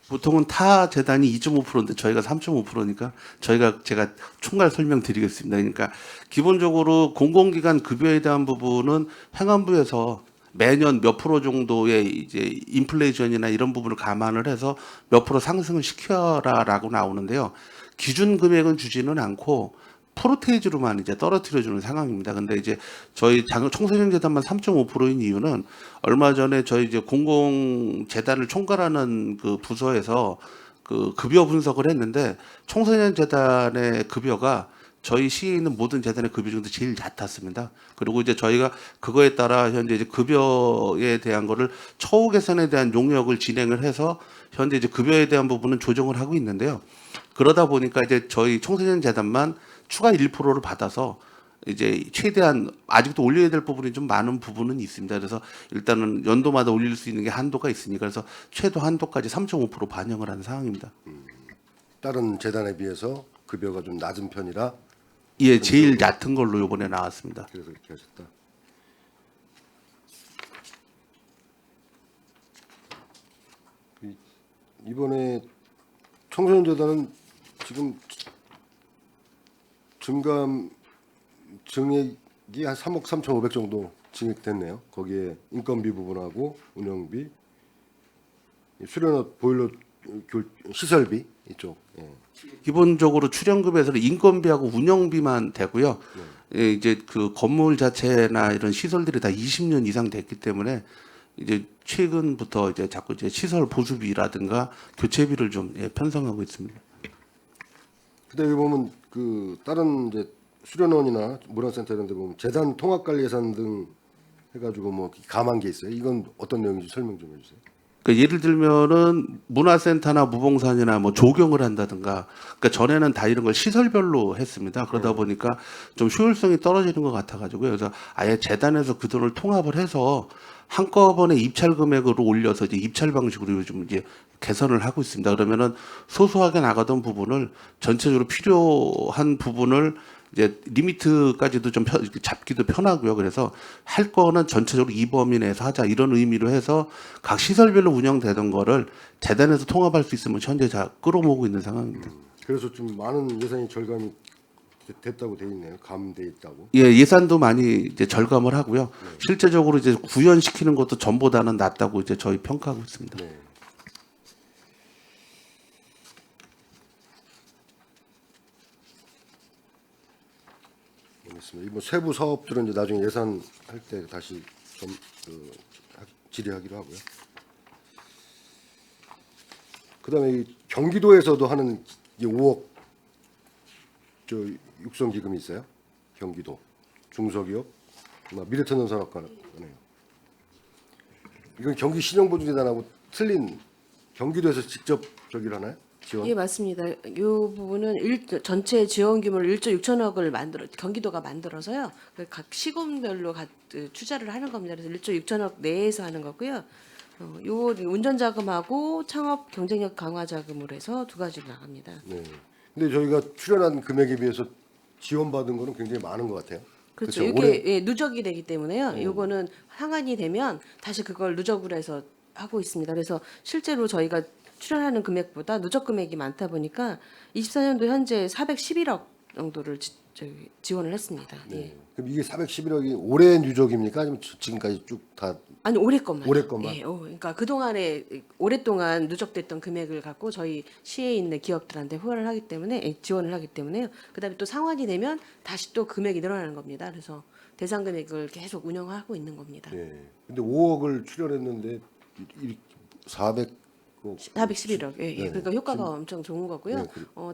보통은 타 재단이 2.5%인데 저희가 3.5%니까 제가 총괄 설명드리겠습니다. 그러니까 기본적으로 공공기관 급여에 대한 부분은 행안부에서 매년 몇 프로 정도의 이제 인플레이션이나 이런 부분을 감안을 해서 몇 프로 상승을 시켜라라고 나오는데요. 기준 금액은 주지는 않고 프로테이지로만 이제 떨어뜨려 주는 상황입니다. 근데 이제 저희 청소년 재단만 3.5%인 이유는 얼마 전에 저희 이제 공공 재단을 총괄하는 그 부서에서 그 급여 분석을 했는데 청소년 재단의 급여가 저희 시에 있는 모든 재단의 급여 중에서 제일 얕았습니다. 그리고 이제 저희가 그거에 따라 현재 이제 급여에 대한 거를 처우 개선에 대한 용역을 진행을 해서 현재 이제 급여에 대한 부분은 조정을 하고 있는데요. 그러다 보니까 이제 저희 청소년 재단만 추가 1%를 받아서 이제 최대한 아직도 올려야 될 부분이 좀 많은 부분은 있습니다. 그래서 일단은 연도마다 올릴 수 있는 게 한도가 있으니까 그래서 최도 한도까지 3.5% 반영을 한 상황입니다. 다른 재단에 비해서 급여가 좀 낮은 편이라 예, 제일 얕은 걸로 이번에 나왔습니다. 그래서 이렇게 하셨다. 이번에 청소년 재단은 지금 증감 증액이 한 3억 3,500 정도 증액됐네요. 거기에 인건비 부분하고 운영비, 수련업 보일러 시설비 이쪽. 예. 기본적으로 출연금에서는 인건비하고 운영비만 되고요. 예, 이제 그 건물 자체나 이런 시설들이 다 20년 이상 됐기 때문에 이제 최근부터 이제 자꾸 이제 시설 보수비라든가 교체비를 좀 편성하고 있습니다. 근데 여기 보면 그 다른 이제 수련원이나 문화센터 이런 데 보면 재단 통합관리 예산 등 해가지고 뭐 감한 게 있어요. 이건 어떤 내용인지 설명 좀 해주세요. 그러니까 예를 들면은 문화센터나 무봉산이나 뭐 조경을 한다든가, 그러니까 전에는 다 이런 걸 시설별로 했습니다. 그러다 보니까 좀 효율성이 떨어지는 것 같아가지고요. 그래서 아예 재단에서 그 돈을 통합을 해서 한꺼번에 입찰 금액으로 올려서 이제 입찰 방식으로 요즘 이제 개선을 하고 있습니다. 그러면은 소소하게 나가던 부분을 전체적으로 필요한 부분을 이제 리미트까지도 좀 잡기도 편하고요. 그래서 할 거는 전체적으로 이 범위 내에서 하자 이런 의미로 해서 각 시설별로 운영되던 거를 재단에서 통합할 수 있으면 현재 다 끌어모으고 있는 상황입니다. 그래서 좀 많은 예산이 절감이 됐다고 돼 있네요. 감돼 있다고. 예, 예산도 많이 이제 절감을 하고요. 실제적으로 이제 구현시키는 것도 전보다는 낫다고 이제 저희 평가하고 있습니다. 네. 알겠습니다. 뭐 세부 사업들은 이제 나중에 예산할 때 다시 좀 질의하기로 하고요. 그다음에 이 경기도에서도 하는 이 5억 저 육성 기금이 있어요. 경기도 중소기업 미래천연산업관이네요. 이건 경기신용보증재단하고 틀린 경기도에서 직접 저기를 하나요? 지원? 예, 맞습니다. 이 부분은 전체 지원 규모를 1조 6천억을 경기도가 만들어서요. 각 시군별로 투자를 하는 겁니다. 그래서 1조 6천억 내에서 하는 거고요. 요 운전 자금하고 창업 경쟁력 강화 자금으로 해서 두 가지로 나갑니다. 네. 근데 저희가 출연한 금액에 비해서 지원받은 거는 굉장히 많은 것 같아요. 그렇죠. 그쵸? 이게 예, 누적이 되기 때문에요. 요거는 상한이 되면 다시 그걸 누적으로 해서 하고 있습니다. 그래서 실제로 저희가 출연하는 금액보다 누적 금액이 많다 보니까 24년도 현재 411억 정도를 지원을 했습니다. 네. 예. 그럼 이게 411억이 올해 누적입니까? 아니면 지금까지 쭉 다? 아니 올해 것만. 올해 것만? 예, 그러니까 그 동안에 오랫동안 누적됐던 금액을 갖고 저희 시에 있는 기업들한테 후원을 하기 때문에 지원을 하기 때문에요. 그다음에 또 상환이 되면 다시 또 금액이 늘어나는 겁니다. 그래서 대상 금액을 계속 운영하고 있는 겁니다. 네. 근데 5억을 출연했는데 411억. 예, 예. 네. 그러니까 효과가 엄청 좋은 거고요. 네,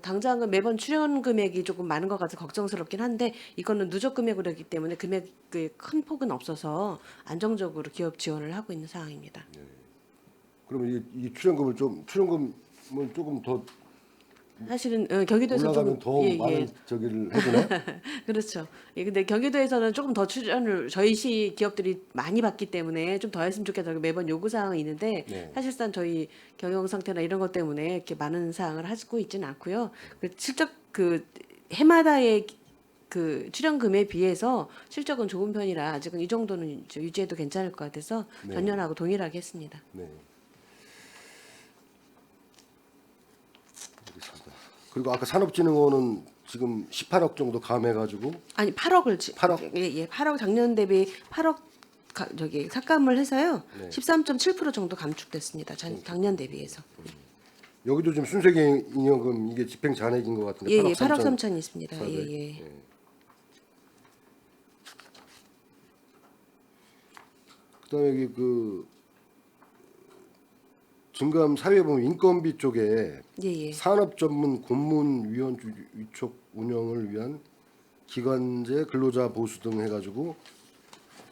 당장은 매번 출연 금액이 조금 많은 것 같아서 걱정스럽긴 한데 이거는 누적 금액으로 했기 때문에 금액의 큰 폭은 없어서 안정적으로 기업 지원을 하고 있는 상황입니다. 그러면 이 출연금을 출연금을 조금 더 사실은 경기도에서 올라가면 더 많은 저기를 해주나요? 그렇죠. 예, 근데 경기도에서는 조금 더 출연을 저희 시 기업들이 많이 받기 때문에 좀 더 했으면 좋겠다고 매번 요구 사항이 있는데 네. 사실상 저희 경영 상태나 이런 것 때문에 이렇게 많은 사항을 하고 있지는 않고요. 실적 그 해마다의 그 출연금에 비해서 실적은 좋은 편이라 아직은 이 정도는 유지해도 괜찮을 것 같아서 네. 전년하고 동일하게 했습니다. 네. 알겠습니다. 그리고 아까 산업진흥원은 지금 18억 정도 감해가지고 아니 8억을 8억? 예, 8억 작년 대비 8억 삭감을 해서요. 네. 13.7% 정도 감축됐습니다. 작년 대비해서. 여기도 지금 순세계인연금 이게 집행 잔액인 것 같은데 예, 8억 예, 8억 3천 3천이 있습니다. 예, 예. 예. 그다음에 여기 그 증감 사회보험 인건비 쪽에 예, 예. 산업 전문 고문위원 위촉 운영을 위한 기관제 근로자 보수 등 해가지고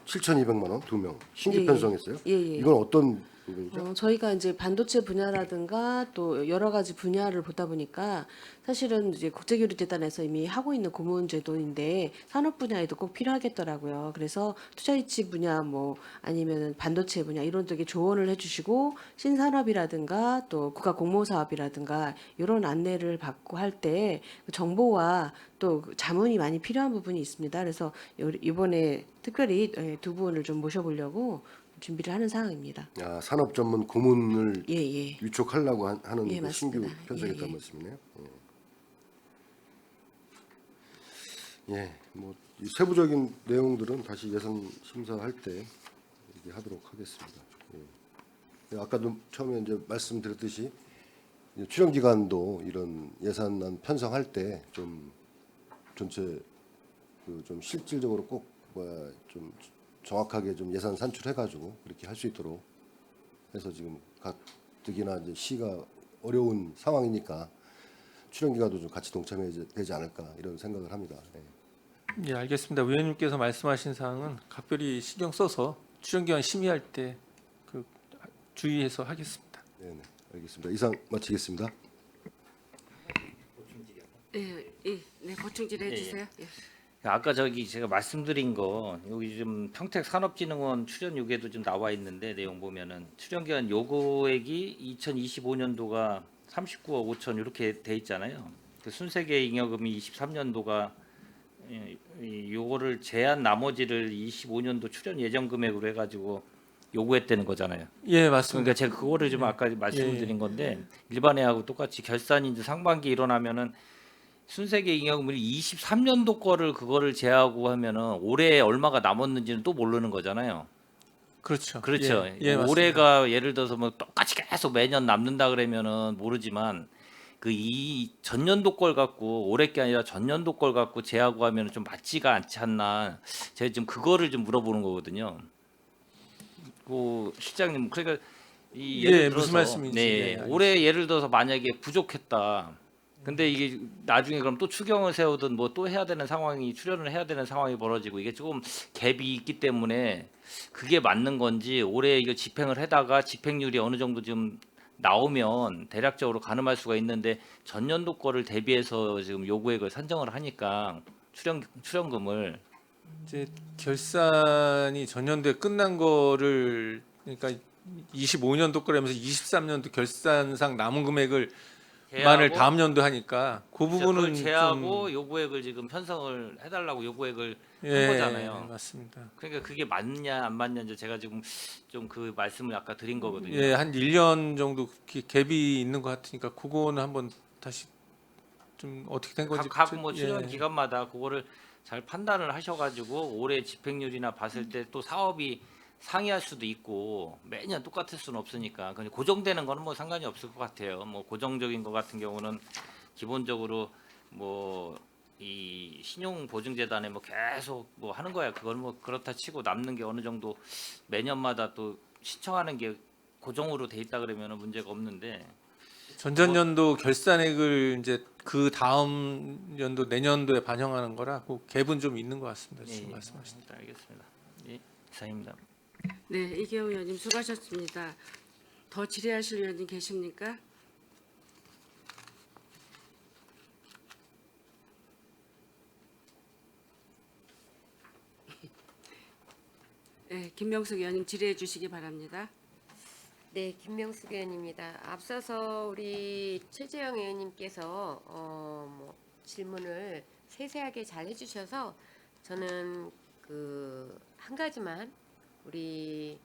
7,200만 원 2명 신규 예, 예. 편성했어요. 예, 예. 이건 어떤 부분이죠? 저희가 이제 반도체 분야라든가 또 여러 가지 분야를 보다 보니까 사실은 이제 국제교류재단에서 이미 하고 있는 고문 제도인데 산업 분야에도 꼭 필요하겠더라고요. 그래서 투자이치 분야 뭐 아니면 반도체 분야 이런 쪽에 조언을 해주시고 신산업이라든가 또 국가 공모 사업이라든가 이런 안내를 받고 할 때 정보와 또 자문이 많이 필요한 부분이 있습니다. 그래서 이번에 특별히 두 분을 좀 모셔보려고 준비를 하는 상황입니다. 아, 산업 전문 고문을 예, 예. 위촉하려고 하는 예, 그 신규 맞습니다. 편성했다는 예, 예. 말씀이네요. 예, 뭐이 세부적인 내용들은 다시 예산 심사할 때 얘기하도록 하겠습니다. 예. 아까도 처음에 이제 말씀드렸듯이 출연 기간도 이런 예산안 편성할 때 좀 전체 좀 실질적으로 꼭 좀 정확하게 좀 예산 산출해가지고 그렇게 할 수 있도록 해서 지금 각 특히나 이제 시가 어려운 상황이니까 출연 기간도 좀 같이 동참해야 되지 않을까 이런 생각을 합니다. 예. 예, 알겠습니다. 위원님께서 말씀하신 사항은 각별히 신경 써서 출연기간 심의할 때 그 주의해서 하겠습니다. 네, 알겠습니다. 이상 마치겠습니다. 네, 보충 질의해 주세요. 예. 아까 저기 제가 말씀드린 거 여기 좀 평택산업진흥원 출연 요구에도 좀 나와 있는데 내용 보면은 출연 기간 요구액이 2025년도가 39억 5천 이렇게 돼 있잖아요. 그 순세계 잉여금이 23년도가 요거를 제한 나머지를 25년도 출연 예정 금액으로 해가지고 요구했다는 거잖아요. 예, 맞습니다. 그러니까 제가 그거를 좀 아까 말씀드린 건데 일반회하고 똑같이 결산이 이제 상반기 일어나면은 순세계 잉여금을 23년도 거를 그거를 제하고 하면은 올해 얼마가 남았는지는 또 모르는 거잖아요. 그렇죠. 그렇죠. 예, 예, 맞습니다. 올해가 예를 들어서 뭐 똑같이 계속 매년 남는다 그러면은 모르지만 그 이 전년도 걸 갖고 올해 게 아니라 전년도 걸 갖고 제하고 하면은 좀 맞지가 않지 않나. 제가 지금 그거를 좀 물어보는 거거든요. 그 실장님 그러니까 이 예를 예, 들어서 무슨 말씀인지, 네, 네, 알겠습니다. 올해 예를 들어서 만약에 부족했다. 근데 이게 나중에 그럼 또 추경을 세우든 뭐 또 해야 되는 상황이 출연을 해야 되는 상황이 벌어지고 이게 조금 갭이 있기 때문에 그게 맞는 건지 올해 이거 집행을 하다가 집행률이 어느 정도 좀 나오면 대략적으로 가늠할 수가 있는데 전년도 거를 대비해서 지금 요구액을 산정을 하니까 출연금을 이제 결산이 전년도에 끝난 거를 그러니까 25년도 거라면서 23년도 결산상 남은 금액을 만을 제하고 다음 연도 하니까 그 그걸 부분은 제하고 좀 요구액을 지금 편성을 해달라고 요구액을 예, 한 거잖아요. 맞습니다. 그러니까 그게 맞냐 안 맞냐 이제 제가 지금 좀 그 말씀을 아까 드린 거거든요. 예, 한 1년 정도 갭이 있는 것 같으니까 그거는 한번 다시 좀 어떻게 된 건지 각 뭐 예. 출연 기간마다 그거를 잘 판단을 하셔가지고 올해 집행률이나 봤을 때 또 사업이 상이할 수도 있고 매년 똑같을 수는 없으니까 그냥 고정되는 거는 뭐 상관이 없을 것 같아요. 뭐 고정적인 거 같은 경우는 기본적으로 뭐 이 신용보증재단에 뭐 계속 뭐 하는 거야. 그건 뭐 그렇다 치고 남는 게 어느 정도 매년마다 또 신청하는 게 고정으로 돼 있다 그러면은 문제가 없는데 전전년도 결산액을 이제 그 다음 연도 내년도에 반영하는 거라 그 갭은 좀 있는 것 같습니다. 지금 말씀하신. 알겠습니다. 예, 이상입니다. 네, 이계호 의원님 수고하셨습니다. 더 질의하실 의원님 계십니까? 네, 김명숙 의원님 질의해 주시기 바랍니다. 네, 김명숙 의원입니다. 앞서서 우리 최재형 의원님께서 뭐 질문을 세세하게 잘 해주셔서 저는 그 한 가지만 우리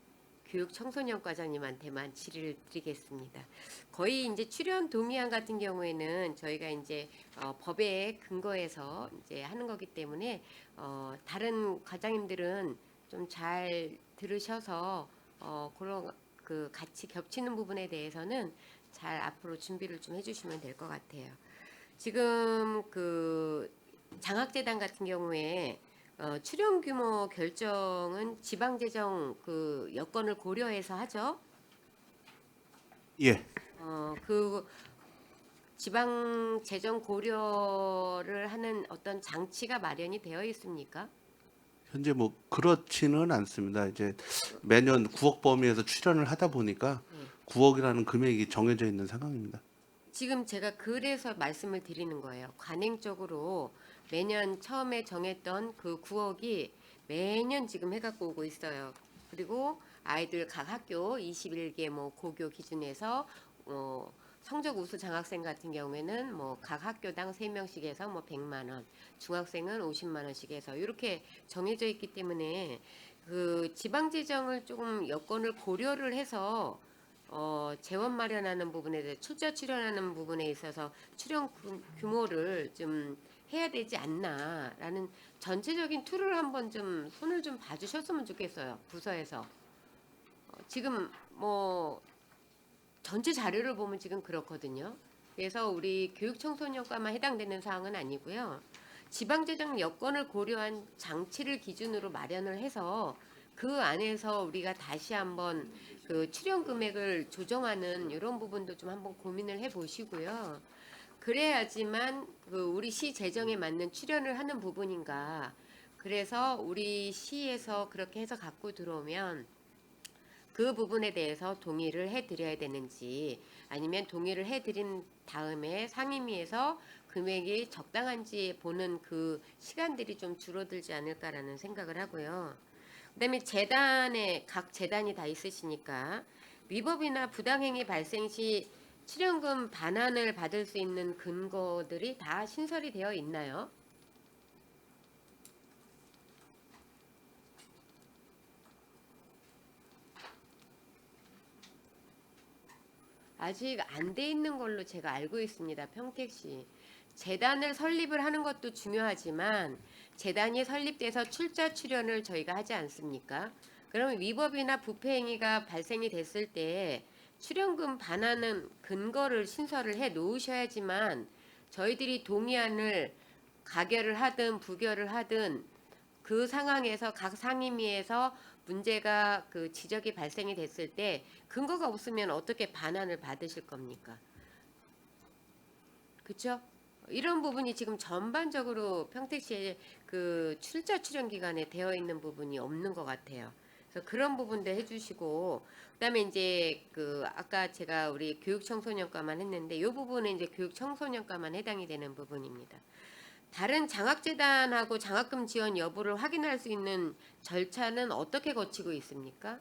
교육 청소년 과장님한테만 질의를 드리겠습니다. 거의 이제 출연 동의안 같은 경우에는 저희가 이제 법에 근거해서 이제 하는 거기 때문에 다른 과장님들은 좀 잘 들으셔서 그런 그 같이 겹치는 부분에 대해서는 잘 앞으로 준비를 좀 해주시면 될 것 같아요. 지금 그 장학재단 같은 경우에 출연 규모 결정은 지방재정 그 여건을 고려해서 하죠. 예. 그 지방 재정 고려를 하는 어떤 장치가 마련이 되어 있습니까? 현재 뭐 그렇지는 않습니다. 이제 매년 9억 범위에서 출연을 하다 보니까 9억이라는 금액이 정해져 있는 상황입니다. 지금 제가 그래서 말씀을 드리는 거예요. 관행적으로 매년 처음에 정했던 그 9억이 매년 지금 해갖고 오고 있어요. 그리고 아이들 각 학교 21개 뭐 고교 기준에서 성적 우수 장학생 같은 경우에는 뭐 각 학교당 3명씩 해서 뭐 100만 원, 중학생은 50만 원씩 해서 이렇게 정해져 있기 때문에 그 지방 재정을 조금 여건을 고려를 해서 재원 마련하는 부분에 대해 출자 출연하는 부분에 있어서 출연 규모를 좀 해야 되지 않나라는 전체적인 툴을 한번 좀 손을 좀 봐주셨으면 좋겠어요. 부서에서 지금 뭐 전체 자료를 보면 지금 그렇거든요. 그래서 우리 교육청소년과만 해당되는 사항은 아니고요. 지방재정 여건을 고려한 장치를 기준으로 마련을 해서 그 안에서 우리가 다시 한번 그 출연 금액을 조정하는 이런 부분도 좀 한번 고민을 해보시고요. 그래야지만 그 우리 시 재정에 맞는 출연을 하는 부분인가. 그래서 우리 시에서 그렇게 해서 갖고 들어오면 그 부분에 대해서 동의를 해드려야 되는지 아니면 동의를 해드린 다음에 상임위에서 금액이 적당한지 보는 그 시간들이 좀 줄어들지 않을까라는 생각을 하고요. 그다음에 재단에 각 재단이 다 있으시니까 위법이나 부당행위 발생 시 출연금 반환을 받을 수 있는 근거들이 다 신설이 되어 있나요? 아직 안 돼 있는 걸로 제가 알고 있습니다. 평택시. 재단을 설립을 하는 것도 중요하지만 재단이 설립돼서 출자 출연을 저희가 하지 않습니까? 그러면 위법이나 부패 행위가 발생이 됐을 때 출연금 반환은 근거를 신설을 해 놓으셔야지만 저희들이 동의안을 가결을 하든 부결을 하든 그 상황에서 각 상임위에서 문제가 그 지적이 발생이 됐을 때 근거가 없으면 어떻게 반환을 받으실 겁니까? 그렇죠? 이런 부분이 지금 전반적으로 평택시의 그 출자 출연 기간에 되어 있는 부분이 없는 것 같아요. 그래서 그런 부분도 해주시고 그다음에 이제 그 아까 제가 우리 교육청소년과만 했는데 이 부분은 이제 교육청소년과만 해당이 되는 부분입니다. 다른 장학재단하고 장학금 지원 여부를 확인할 수 있는 절차는 어떻게 거치고 있습니까?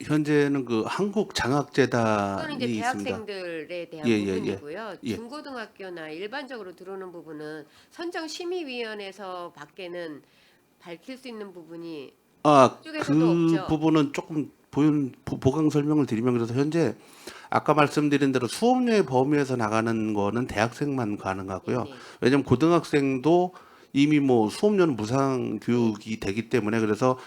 현재는 그 한국 그건 장학재단이 이제 있습니다. 대학생들에 대한 예, 예, 예. 부분이고요. 예. 중고등학교나 일반적으로 들어오는 부분은 선정심의위원회에서 밖에는 밝힐 수 있는 부분이 아, 그쪽에서도 그 없죠. 부분은 조금 보강 설명을 드리면 그래서 현재 아까 말씀드린 대로 수업료의 범위에서 나가는 거는 대학생만 가능하고요. 네네. 왜냐하면 고등학생도 이미 뭐 수업료는 무상 교육이 되기 때문에 그래서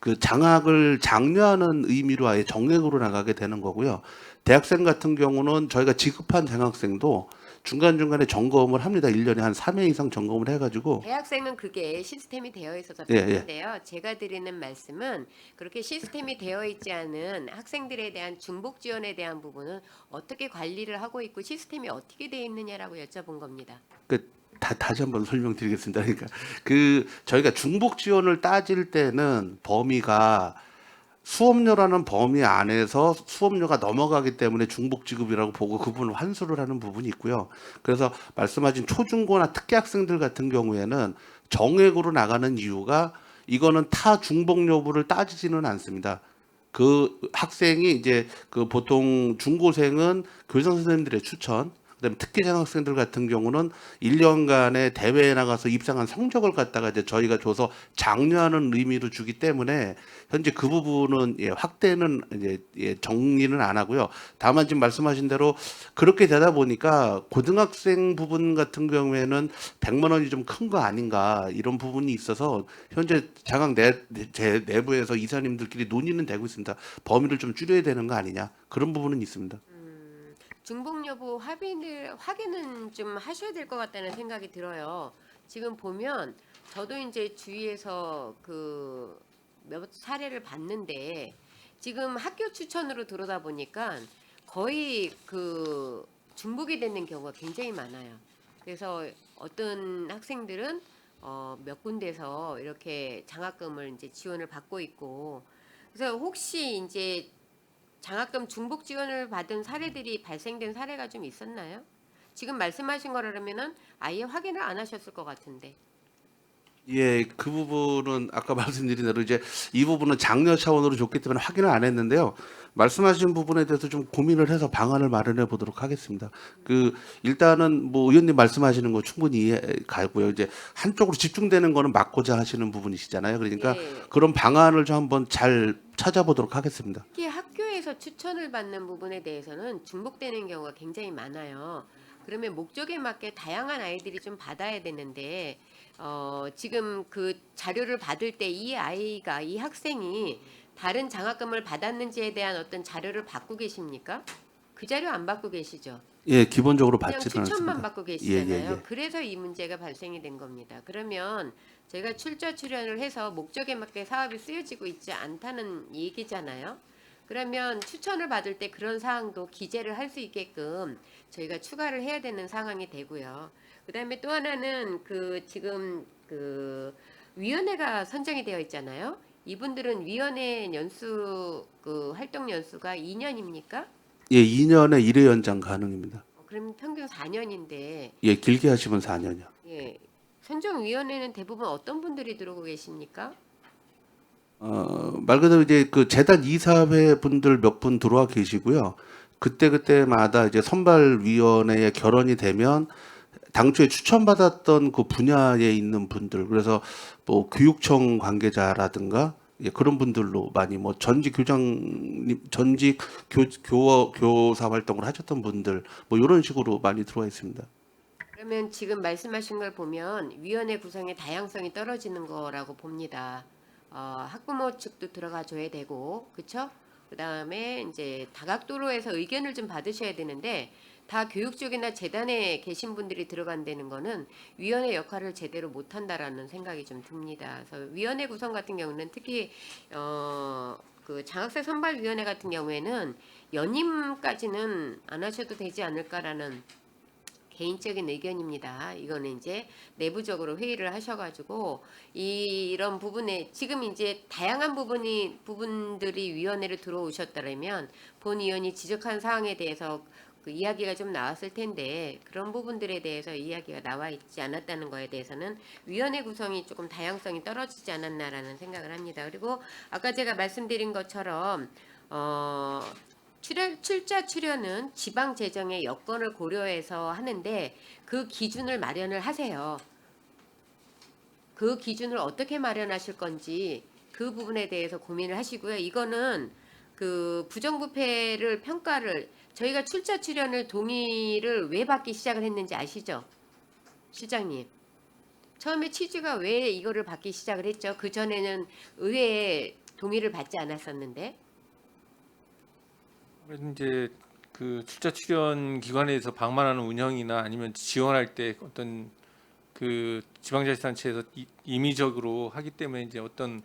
그 장학을 장려하는 의미로 아예 정액으로 나가게 되는 거고요. 대학생 같은 경우는 저희가 지급한 장학생도 중간중간에 점검을 합니다. 1년에 한 3회 이상 점검을 해가지고 대학생은 그게 시스템이 되어 있어서 예, 예. 좋은데요. 제가 드리는 말씀은 그렇게 시스템이 되어 있지 않은 학생들에 대한 중복 지원에 대한 부분은 어떻게 관리를 하고 있고 시스템이 어떻게 되어 있느냐라고 여쭤본 겁니다. 다시 한번 설명드리겠습니다. 그러니까 그 저희가 중복 지원을 따질 때는 범위가 수업료라는 범위 안에서 수업료가 넘어가기 때문에 중복 지급이라고 보고 그 부분을 환수를 하는 부분이 있고요. 그래서 말씀하신 초중고나 특기 학생들 같은 경우에는 정액으로 나가는 이유가 이거는 타 중복 여부를 따지지는 않습니다. 그 학생이 이제 그 보통 중고생은 교장 선생님들의 추천, 그다음에 특기 장학생들 같은 경우는 1년간의 대회에 나가서 입상한 성적을 갖다가 이제 저희가 줘서 장려하는 의미로 주기 때문에 현재 그 부분은 확대는 이제 정리는 안 하고요. 다만 지금 말씀하신 대로 그렇게 되다 보니까 고등학생 부분 같은 경우에는 100만 원이 좀 큰 거 아닌가 이런 부분이 있어서 현재 장학 제 내부에서 이사님들끼리 논의는 되고 있습니다. 범위를 좀 줄여야 되는 거 아니냐 그런 부분은 있습니다. 중복 여부 확인은 좀 하셔야 될 것 같다는 생각이 들어요. 지금 보면 저도 이제 주위에서 그 몇 사례를 봤는데 지금 학교 추천으로 들어다 보니까 거의 그 중복이 되는 경우가 굉장히 많아요. 그래서 어떤 학생들은 몇 군데서 이렇게 장학금을 이제 지원을 받고 있고 그래서 혹시 이제 장학금 중복 지원을 받은 사례들이 발생된 사례가 좀 있었나요? 지금 말씀하신 거라면은 아예 확인을 안 하셨을 것 같은데. 예, 그 부분은 아까 말씀드린 대로 이제 이 부분은 장려 차원으로 줬기 때문에 확인을 안 했는데요. 말씀하신 부분에 대해서 좀 고민을 해서 방안을 마련해 보도록 하겠습니다. 그 일단은 뭐 의원님 말씀하시는 거 충분히 이해가고요. 이제 한쪽으로 집중되는 거는 막고자 하시는 부분이시잖아요. 그러니까 예. 그런 방안을 좀 한번 잘 찾아보도록 하겠습니다. 특히 학교에서 추천을 받는 부분에 대해서는 중복되는 경우가 굉장히 많아요. 그러면 목적에 맞게 다양한 아이들이 좀 받아야 되는데 지금 그 자료를 받을 때 이 아이가 이 학생이 다른 장학금을 받았는지에 대한 어떤 자료를 받고 계십니까? 그 자료 안 받고 계시죠? 예, 기본적으로 그냥 받지는 추천만 않습니다. 받고 계시잖아요. 예. 그래서 이 문제가 발생이 된 겁니다. 그러면 저희가 출자 출연을 해서 목적에 맞게 사업이 쓰여지고 있지 않다는 얘기잖아요. 그러면 추천을 받을 때 그런 사항도 기재를 할 수 있게끔 저희가 추가를 해야 되는 상황이 되고요. 그다음에 또 하나는 그 지금 그 위원회가 선정이 되어 있잖아요. 이분들은 위원회 연수 그 활동 연수가 2년입니까? 예, 2년에 1회 연장 가능입니다. 그럼 평균 4년인데 예, 길게 하시면 4년이요. 예. 선정위원회는 대부분 어떤 분들이 들어오고 계십니까? 말 그대로 이제 그 재단 이사회 분들 몇 분 들어와 계시고요. 그때마다 이제 선발위원회에 결원이 되면 당초에 추천받았던 그 분야에 있는 분들, 그래서 뭐 교육청 관계자라든가 예, 그런 분들로 많이 뭐 전직 교장님, 전직 교사 활동을 하셨던 분들 뭐 이런 식으로 많이 들어와 있습니다. 그러면 지금 말씀하신 걸 보면 위원회 구성의 다양성이 떨어지는 거라고 봅니다. 학부모 측도 들어가 줘야 되고, 그렇죠? 그다음에 이제 다각도로에서 의견을 좀 받으셔야 되는데 다 교육 쪽이나 재단에 계신 분들이 들어간다는 거는 위원회 역할을 제대로 못 한다라는 생각이 좀 듭니다. 그래서 위원회 구성 같은 경우는 특히 그 장학생 선발위원회 같은 경우에는 연임까지는 안 하셔도 되지 않을까라는 개인적인 의견입니다. 이거는 이제 내부적으로 회의를 하셔가지고 이런 부분에 지금 이제 다양한 부분들이 위원회로 들어오셨다면 본 의원이 지적한 사항에 대해서 그 이야기가 좀 나왔을 텐데 그런 부분들에 대해서 이야기가 나와 있지 않았다는 거에 대해서는 위원회 구성이 조금 다양성이 떨어지지 않았나라는 생각을 합니다. 그리고 아까 제가 말씀드린 것처럼 출자 출연은 지방 재정의 여건을 고려해서 하는데 그 기준을 마련을 하세요. 그 기준을 어떻게 마련하실 건지 그 부분에 대해서 고민을 하시고요. 이거는 그 부정부패를 평가를 저희가 출자 출연을 동의를 왜 받기 시작을 했는지 아시죠? 실장님. 처음에 취지가 왜 이거를 받기 시작을 했죠? 그 전에는 의회에 동의를 받지 않았었는데. 이제 그 출자 출연 기관에서 방문하는 운영이나 아니면 지원할 때 어떤 그 지방자치단체에서 임의적으로 하기 때문에 이제 어떤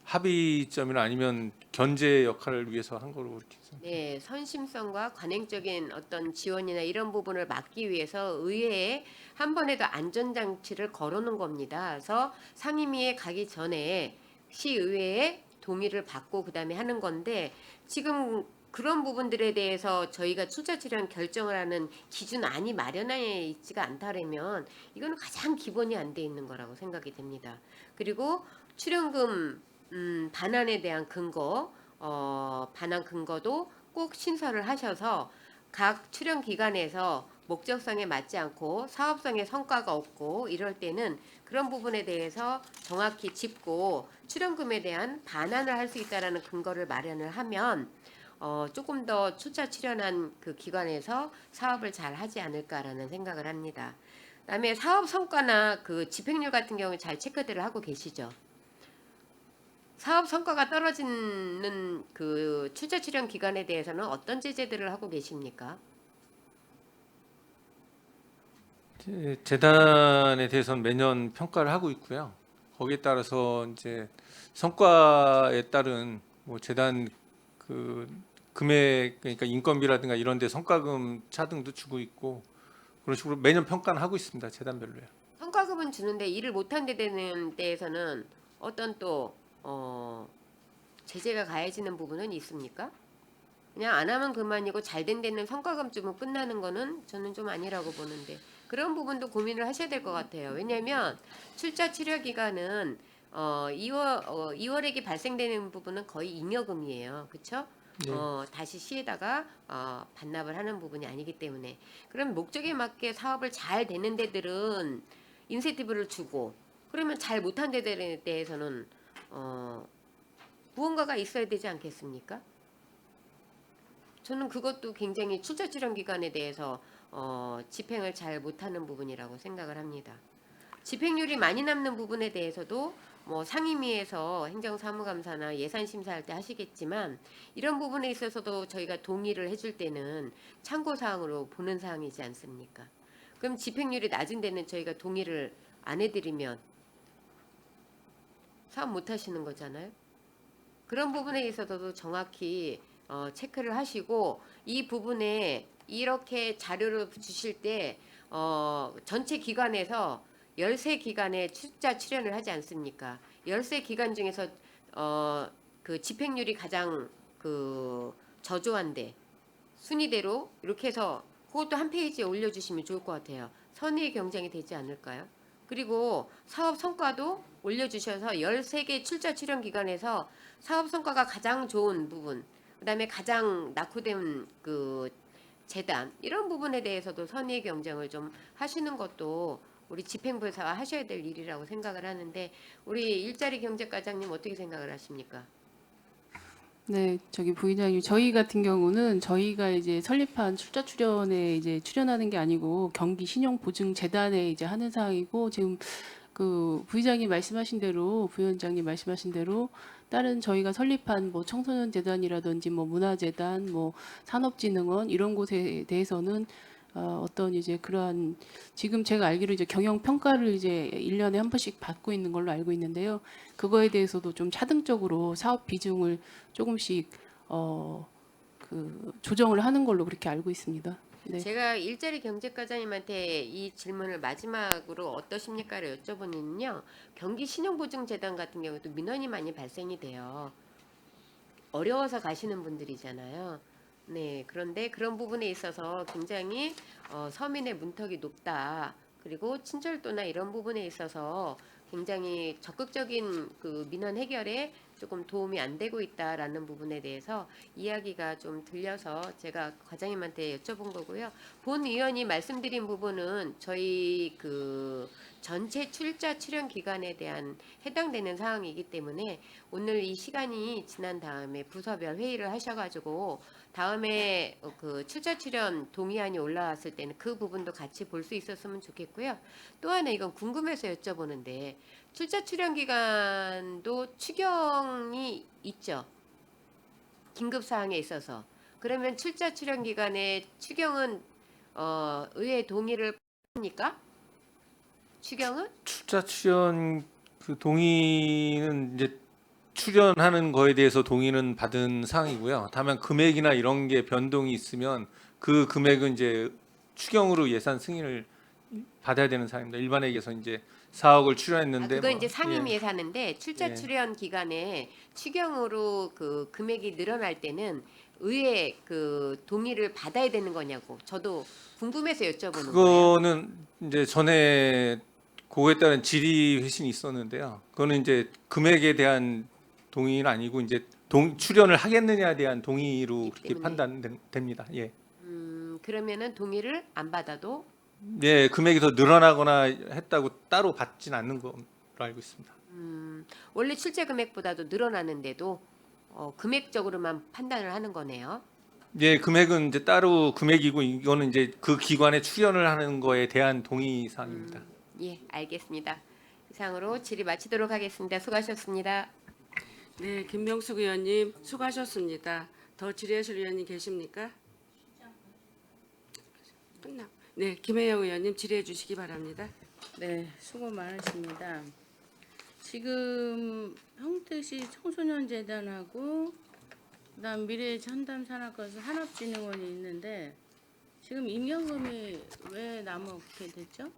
합의점이나 아니면 견제 역할을 위해서 한 거로 그렇게 생각합니다. 네, 선심성과 관행적인 어떤 지원이나 이런 부분을 막기 위해서 의회에 한 번에도 안전장치를 걸어놓은 겁니다. 그래서 상임위에 가기 전에 시의회에 동의를 받고 그다음에 하는 건데 지금 그런 부분들에 대해서 저희가 출자 출연 결정을 하는 기준안이 마련해 있지가 않다면 이거는 가장 기본이 안 돼 있는 거라고 생각이 됩니다. 그리고 출연금 반환에 대한 근거, 반환 근거도 꼭 신설을 하셔서 각 출연 기관에서 목적성에 맞지 않고 사업성의 성과가 없고 이럴 때는 그런 부분에 대해서 정확히 짚고 출연금에 대한 반환을 할 수 있다라는 근거를 마련을 하면 조금 더 출자 출연한 그 기관에서 사업을 잘 하지 않을까라는 생각을 합니다. 그다음에 사업 성과나 그 집행률 같은 경우에 잘 체크들을 하고 계시죠. 사업 성과가 떨어지는 그 출자 출연 기관에 대해서는 어떤 제재들을 하고 계십니까? 재단에 대해서는 매년 평가를 하고 있고요. 거기에 따라서 이제 성과에 따른 뭐 재단 그 금액 그러니까 인건비라든가 이런 데 성과금 차등도 주고 있고 그런 식으로 매년 평가는 하고 있습니다. 재단별로요. 성과금은 주는데 일을 못한 데 되는 데에서는 어떤 또 제재가 가해지는 부분은 있습니까? 그냥 안 하면 그만이고 잘 된 데는 성과금 주면 끝나는 거는 저는 좀 아니라고 보는데 그런 부분도 고민을 하셔야 될 것 같아요. 왜냐하면 출자 출연 기간은 2월액이 발생되는 부분은 거의 잉여금이에요. 그렇죠? 네. 다시 시에다가 반납을 하는 부분이 아니기 때문에 그럼 목적에 맞게 사업을 잘 되는 데들은 인센티브를 주고 그러면 잘 못한 데들에 대해서는 무언가가 있어야 되지 않겠습니까? 저는 그것도 굉장히 출자 출연 기관에 대해서 집행을 잘 못하는 부분이라고 생각을 합니다. 집행률이 많이 남는 부분에 대해서도 뭐 상임위에서 행정사무감사나 예산심사할 때 하시겠지만 이런 부분에 있어서도 저희가 동의를 해줄 때는 참고사항으로 보는 사항이지 않습니까? 그럼 집행률이 낮은 데는 저희가 동의를 안 해드리면 사업 못 하시는 거잖아요. 그런 부분에 있어서도 정확히 체크를 하시고 이 부분에 이렇게 자료를 주실 때 전체 기관에서 13기관에 출자 출연을 하지 않습니까? 13기관 중에서 그 집행률이 가장 그 저조한데 순위대로 이렇게 해서 그것도 한 페이지에 올려주시면 좋을 것 같아요. 선의의 경쟁이 되지 않을까요? 그리고 사업 성과도 올려주셔서 13개 출자 출연 기관에서 사업 성과가 가장 좋은 부분, 그다음에 가장 낙후된 그 재단 이런 부분에 대해서도 선의의 경쟁을 좀 하시는 것도 우리 집행부에서 하셔야 될 일이라고 생각을 하는데 우리 일자리 경제과장님 어떻게 생각을 하십니까? 네, 저기 부의장님, 저희 같은 경우는 저희가 이제 설립한 출자 출연에 이제 출연하는 게 아니고 경기 신용 보증 재단에 이제 하는 사항이고 지금 그 부의장님 말씀하신 대로 부위원장님 말씀하신 대로 다른 저희가 설립한 뭐 청소년 재단이라든지 뭐 문화재단, 뭐 산업진흥원 이런 곳에 대해서는 어떤 이제 그러한 지금 제가 알기로 이제 경영 평가를 이제 1년에 한 번씩 받고 있는 걸로 알고 있는데요. 그거에 대해서도 좀 차등적으로 사업 비중을 조금씩 그 조정을 하는 걸로 그렇게 알고 있습니다. 네. 제가 일자리 경제과장님한테 이 질문을 마지막으로 어떠십니까를 여쭤보면요. 경기 신용보증재단 같은 경우도 민원이 많이 발생이 돼요. 어려워서 가시는 분들이잖아요. 네, 그런데 그런 부분에 있어서 굉장히 서민의 문턱이 높다. 그리고 친절도나 이런 부분에 있어서 굉장히 적극적인 그 민원 해결에 조금 도움이 안 되고 있다라는 부분에 대해서 이야기가 좀 들려서 제가 과장님한테 여쭤본 거고요. 본 의원이 말씀드린 부분은 저희 그 전체 출자 출연 기간에 대한 해당되는 사항이기 때문에 오늘 이 시간이 지난 다음에 부서별 회의를 하셔가지고 다음에 그 출자 출연 동의안이 올라왔을 때는 그 부분도 같이 볼 수 있었으면 좋겠고요. 또 하나 이건 궁금해서 여쭤보는데 출자 출연 기간도 추경이 있죠. 긴급 사항에 있어서 그러면 출자 출연 기간에 추경은 의회 동의를 합니까? 추경은? 출자 출연 그 동의는 이제 출연하는 거에 대해서 동의는 받은 사항이고요. 다만 금액이나 이런 게 변동이 있으면 그 금액은 이제 추경으로 예산 승인을 받아야 되는 사항입니다. 일반에 의해서 이제 4억을 출연했는데 그거 뭐, 이제 상임위에 예. 사는데 출자 예. 출연 기간에 추경으로 그 금액이 늘어날 때는 의회 그 동의를 받아야 되는 거냐고 저도 궁금해서 여쭤보는 거예요. 그거는 이제 전에 그거에 따른 질의 회신이 있었는데요. 그거는 이제 금액에 대한 동의는 아니고 이제 출연을 하겠느냐에 대한 동의로 그렇게 때문에. 판단됩니다. 예. 그러면은 동의를 안 받아도 예, 금액이 더 늘어나거나 했다고 따로 받진 않는 걸로 알고 있습니다. 원래 출제 금액보다도 늘어나는데도 금액적으로만 판단을 하는 거네요. 예, 금액은 이제 따로 금액이고 이거는 이제 그 기관에 출연을 하는 거에 대한 동의 사항입니다. 예, 알겠습니다. 이상으로 질의 마치도록 하겠습니다. 수고하셨습니다. 네, 김명숙 의원님 수고하셨습니다. 더 질의하실 의원님 계십니까? 끝나. 네, 김혜영 의원님 질의해 주시기 바랍니다. 네, 수고 많으십니다. 지금 형택시 청소년재단하고 그다음 미래첨단산업과에서 산업진흥원이 있는데 지금 잉여금이 왜 남게 됐죠?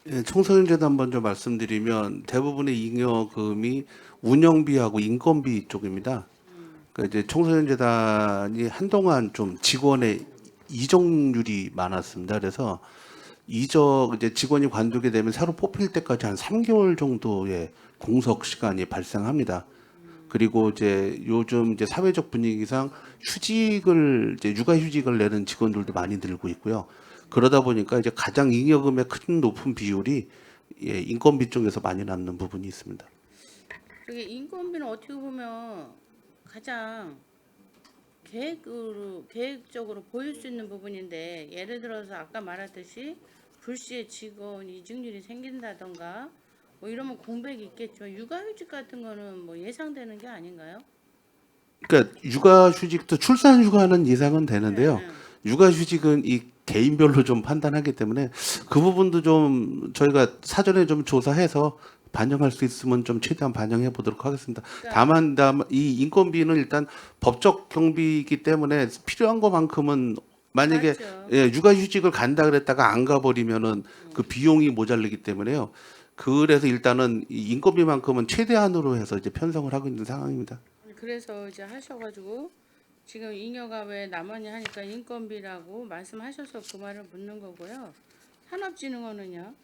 예, 청소년재단 먼저 말씀드리면 대부분의 잉여금이 운영비하고 인건비 쪽입니다. 그러니까 이제 청소년재단이 한동안 좀 직원의 이적률이 많았습니다. 그래서 이제 직원이 관두게 되면 새로 뽑힐 때까지 한 3개월 정도의 공석 시간이 발생합니다. 그리고 이제 요즘 이제 사회적 분위기상 육아휴직을 내는 직원들도 많이 늘고 있고요. 그러다 보니까 이제 가장 잉여금의 높은 비율이 인건비 쪽에서 많이 남는 부분이 있습니다. 그게 인건비는 어떻게 보면 가장 계획적으로 보일 수 있는 부분인데 예를 들어서 아까 말했듯이 불시에 직원 이직률이 생긴다던가 뭐 이러면 공백이 있겠죠. 육아휴직 같은 거는 뭐 예상되는 게 아닌가요? 그러니까 육아휴직도 출산휴가는 예상은 되는데요. 네. 육아휴직은 이 개인별로 좀 판단하기 때문에 그 부분도 좀 저희가 사전에 좀 조사해서 반영할 수 있으면 좀 최대한 반영해 보도록 하겠습니다. 다만 이 인건비는 일단 법적 경비이기 때문에 필요한 것만큼은 만약에 맞죠. 예, 육아휴직을 간다 그랬다가 안 가버리면은 그 비용이 모자르기 때문에요. 그래서 일단은 이 인건비만큼은 최대한으로 해서 이제 편성을 하고 있는 상황입니다. 그래서 이제 하셔가지고 지금 잉여가 왜 남았냐 하니까 인건비라고 말씀하셔서 그 말을 묻는 거고요. 산업진흥원은요?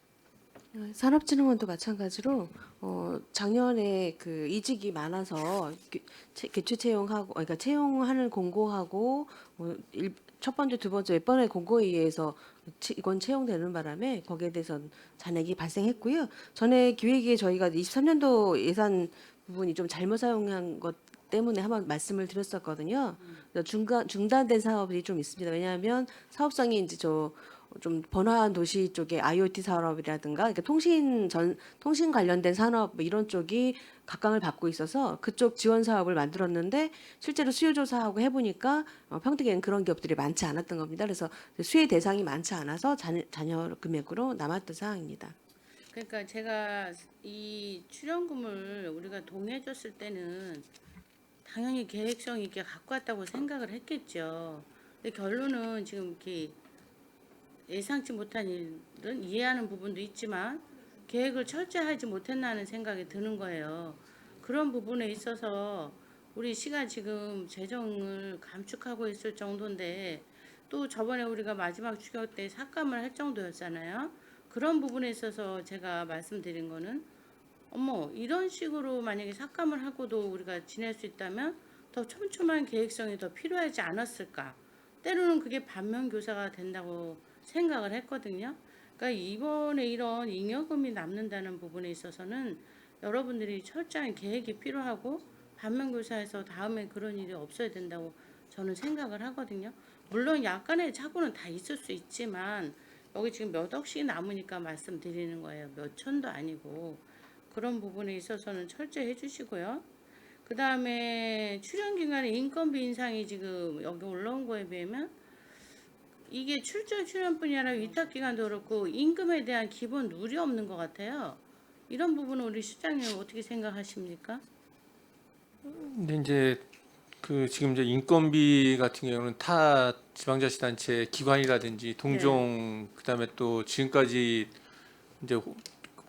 산업진흥원도 마찬가지로 작년에 그 이직이 많아서 개최 채용하고 그러니까 채용하는 공고하고 첫 번째, 두 번째 몇 번의 공고에 의해서 직원 채용되는 바람에 거기에 대해서 잔액이 발생했고요. 전에 기획위에 저희가 23년도 예산 부분이 좀 잘못 사용한 것 때문에 한번 말씀을 드렸었거든요. 그래서 중단된 사업이 좀 있습니다. 왜냐하면 사업성이 이제 좀 번화한 도시 쪽에 IoT 산업이라든가 그러니까 통신 관련된 산업 뭐 이런 쪽이 각광을 받고 있어서 그쪽 지원 사업을 만들었는데 실제로 수요 조사하고 해보니까 평택에는 그런 기업들이 많지 않았던 겁니다. 그래서 수혜 대상이 많지 않아서 잔여 금액으로 남았던 상황입니다. 그러니까 제가 이 출연금을 우리가 동의해줬을 때는 당연히 계획성 있게 갖고 왔다고 생각을 했겠죠. 근데 결론은 지금 이렇게 예상치 못한 일은 이해하는 부분도 있지만 계획을 철저하지 못했나는 생각이 드는 거예요. 그런 부분에 있어서 우리 시가 지금 재정을 감축하고 있을 정도인데 또 저번에 우리가 마지막 추경 때 삭감을 할 정도였잖아요. 그런 부분에 있어서 제가 말씀드린 거는 어머 이런 식으로 만약에 삭감을 하고도 우리가 지낼 수 있다면 더 촘촘한 계획성이 더 필요하지 않았을까. 때로는 그게 반면교사가 된다고 생각을 했거든요. 그러니까 이번에 이런 잉여금이 남는다는 부분에 있어서는 여러분들이 철저한 계획이 필요하고 반면교사에서 다음에 그런 일이 없어야 된다고 저는 생각을 하거든요. 물론 약간의 착오는 다 있을 수 있지만 여기 지금 몇 억씩 남으니까 말씀드리는 거예요. 몇 천도 아니고 그런 부분에 있어서는 철저히 해주시고요. 그 다음에 출연기간에 인건비 인상이 지금 여기 올라온 거에 비하면 이게 출연뿐이 아니라 위탁기간도 그렇고 임금에 대한 기본 룰이 없는 것 같아요. 이런 부분은 우리 실장님 어떻게 생각하십니까? 근데 이제 그 지금 이제 인건비 같은 경우는 타 지방자치단체 기관이라든지 동종 그다음에 또 지금까지 이제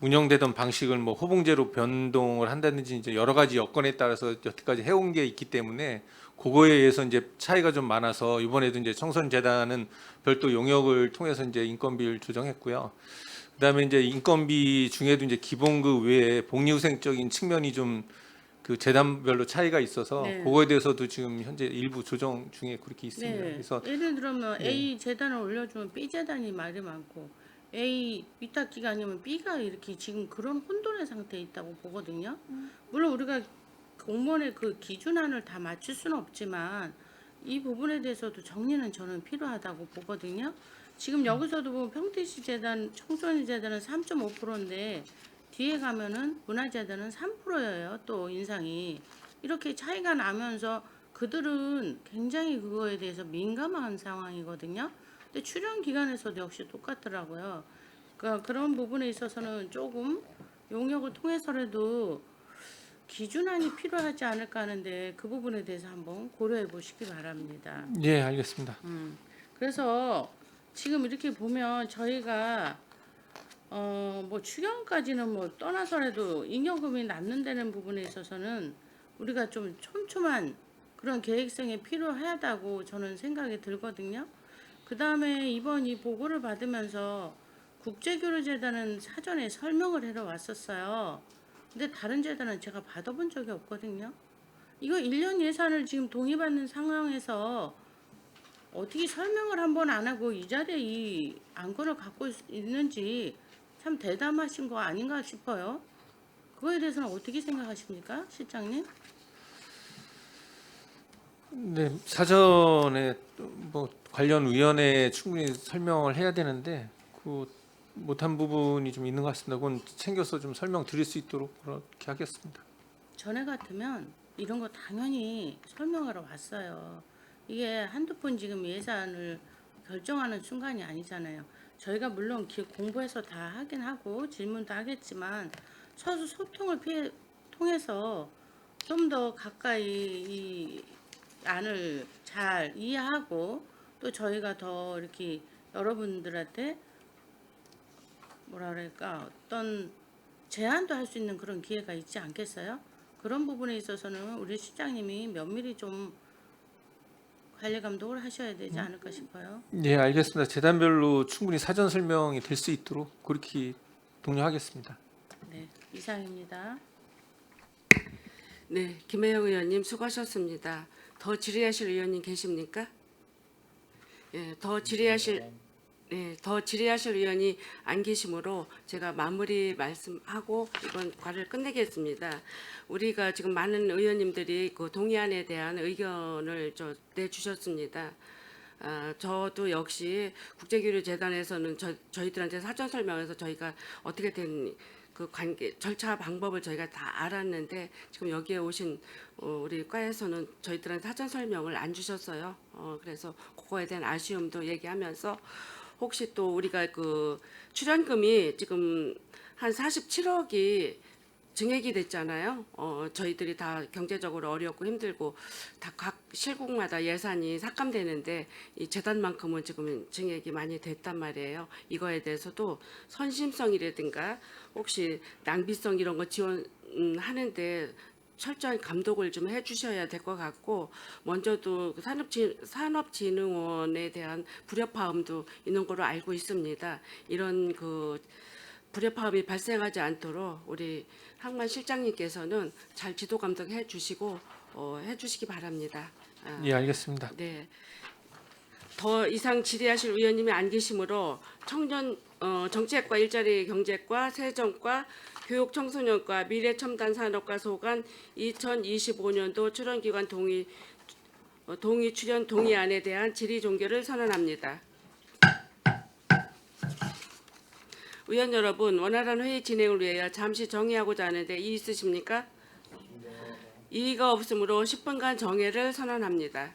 운영되던 방식을 뭐 호봉제로 변동을 한다든지 이제 여러 가지 여건에 따라서 여태까지 해온 게 있기 때문에 그거에 의해서 이제 차이가 좀 많아서 이번에도 이제 청소년재단은 별도 용역을 통해서 이제 인건비를 조정했고요. 그다음에 이제 인건비 중에도 이제 기본급 외에 복리후생적인 측면이 좀 그 재단별로 차이가 있어서 네. 그거에 대해서도 지금 현재 일부 조정 중에 그렇게 있습니다. 네. 그래서 예를 들면 A 재단을 올려주면 B 재단이 말이 많고 A 위탁기관이면 B가 이렇게 지금 그런 혼돈의 상태에 있다고 보거든요. 물론 우리가 공무원의 그 기준안을 다 맞출 수는 없지만 이 부분에 대해서도 정리는 저는 필요하다고 보거든요. 지금 여기서도 보면 평택시 재단, 청소년 재단은 3.5%인데 뒤에 가면은 문화재단은 3%예요. 또 인상이 이렇게 차이가 나면서 그들은 굉장히 그거에 대해서 민감한 상황이거든요. 근데 출연 기관에서도 역시 똑같더라고요. 그러니까 그런 부분에 있어서는 조금 용역을 통해서라도 기준안이 필요하지 않을까 하는데 그 부분에 대해서 한번 고려해 보시기 바랍니다. 예, 알겠습니다. 그래서 지금 이렇게 보면 저희가 뭐 추경까지는 뭐 떠나서라도 잉여금이 남는다는 부분에 있어서는 우리가 좀 촘촘한 그런 계획성이 필요하다고 저는 생각이 들거든요. 그 다음에 이번 이 보고를 받으면서 국제교류재단은 사전에 설명을 해러 왔었어요. 근데 다른 재단은 제가 받아본 적이 없거든요. 이거 1년 예산을 지금 동의받는 상황에서 어떻게 설명을 한번 안 하고 이 자리에 이 안건을 갖고 있는지 참 대담하신 거 아닌가 싶어요. 그거에 대해서는 어떻게 생각하십니까, 실장님? 네, 사전에 뭐 관련 위원회에 충분히 설명을 해야 되는데 그 못한 부분이 좀 있는 것 같습니다. 그건 챙겨서 좀 설명드릴 수 있도록 그렇게 하겠습니다. 전에 같으면 이런 거 당연히 설명하러 왔어요. 이게 한두 번 지금 예산을 결정하는 순간이 아니잖아요. 저희가 물론 공부해서 다 하긴 하고 질문도 하겠지만 서로 소통을 통해서 좀 더 가까이 이 안을 잘 이해하고 또 저희가 더 이렇게 여러분들한테 뭐라 그럴까 어떤 제안도 할 수 있는 그런 기회가 있지 않겠어요? 그런 부분에 있어서는 우리 실장님이 면밀히 좀 관리 감독을 하셔야 되지 않을까 싶어요. 네, 알겠습니다. 재단별로 충분히 사전 설명이 될 수 있도록 그렇게 독려하겠습니다. 네, 이상입니다. 네, 김혜영 의원님 수고하셨습니다. 더 질의하실 의원님 계십니까? 예, 더 질의하실 의원이 안 계시므로 제가 마무리 말씀하고 이번 과를 끝내겠습니다. 우리가 지금 많은 의원님들이 그 동의안에 대한 의견을 내주셨습니다. 저도 역시 국제교류재단에서는 저희들한테 사전 설명해서 저희가 어떻게 된 그 관계 절차 방법을 저희가 다 알았는데 지금 여기에 오신 우리 과에서는 저희들한테 사전 설명을 안 주셨어요. 그래서 그거에 대한 아쉬움도 얘기하면서 혹시 또 우리가 그 출연금이 지금 한 47억이 증액이 됐잖아요. 저희들이 다 경제적으로 어렵고 힘들고 다 각 실국마다 예산이 삭감되는데 이 재단만큼은 지금 증액이 많이 됐단 말이에요. 이거에 대해서도 선심성이라든가 혹시 낭비성 이런 거 지원하는데 철저한 감독을 좀 해주셔야 될 것 같고 먼저도 산업진흥원에 대한 불협화음도 있는 걸로 알고 있습니다. 이런 그 불협화음이 발생하지 않도록 우리 항만 실장님께서는 잘 지도 감독해 주시고 해주시기 바랍니다. 예, 알겠습니다. 네. 더 이상 질의하실 의원님이 안 계시므로 정책과 일자리 경제과 세정과 교육 청소년과 미래첨단 산업과 소관 2025년도 출원기관 동의 출연 동의안에 대한 질의 종결을 선언합니다. 의원 여러분, 원활한 회의 진행을 위하여 잠시 정의하고자 하는데 이의 있으십니까? 이의가 없으므로 10분간 정회를 선언합니다.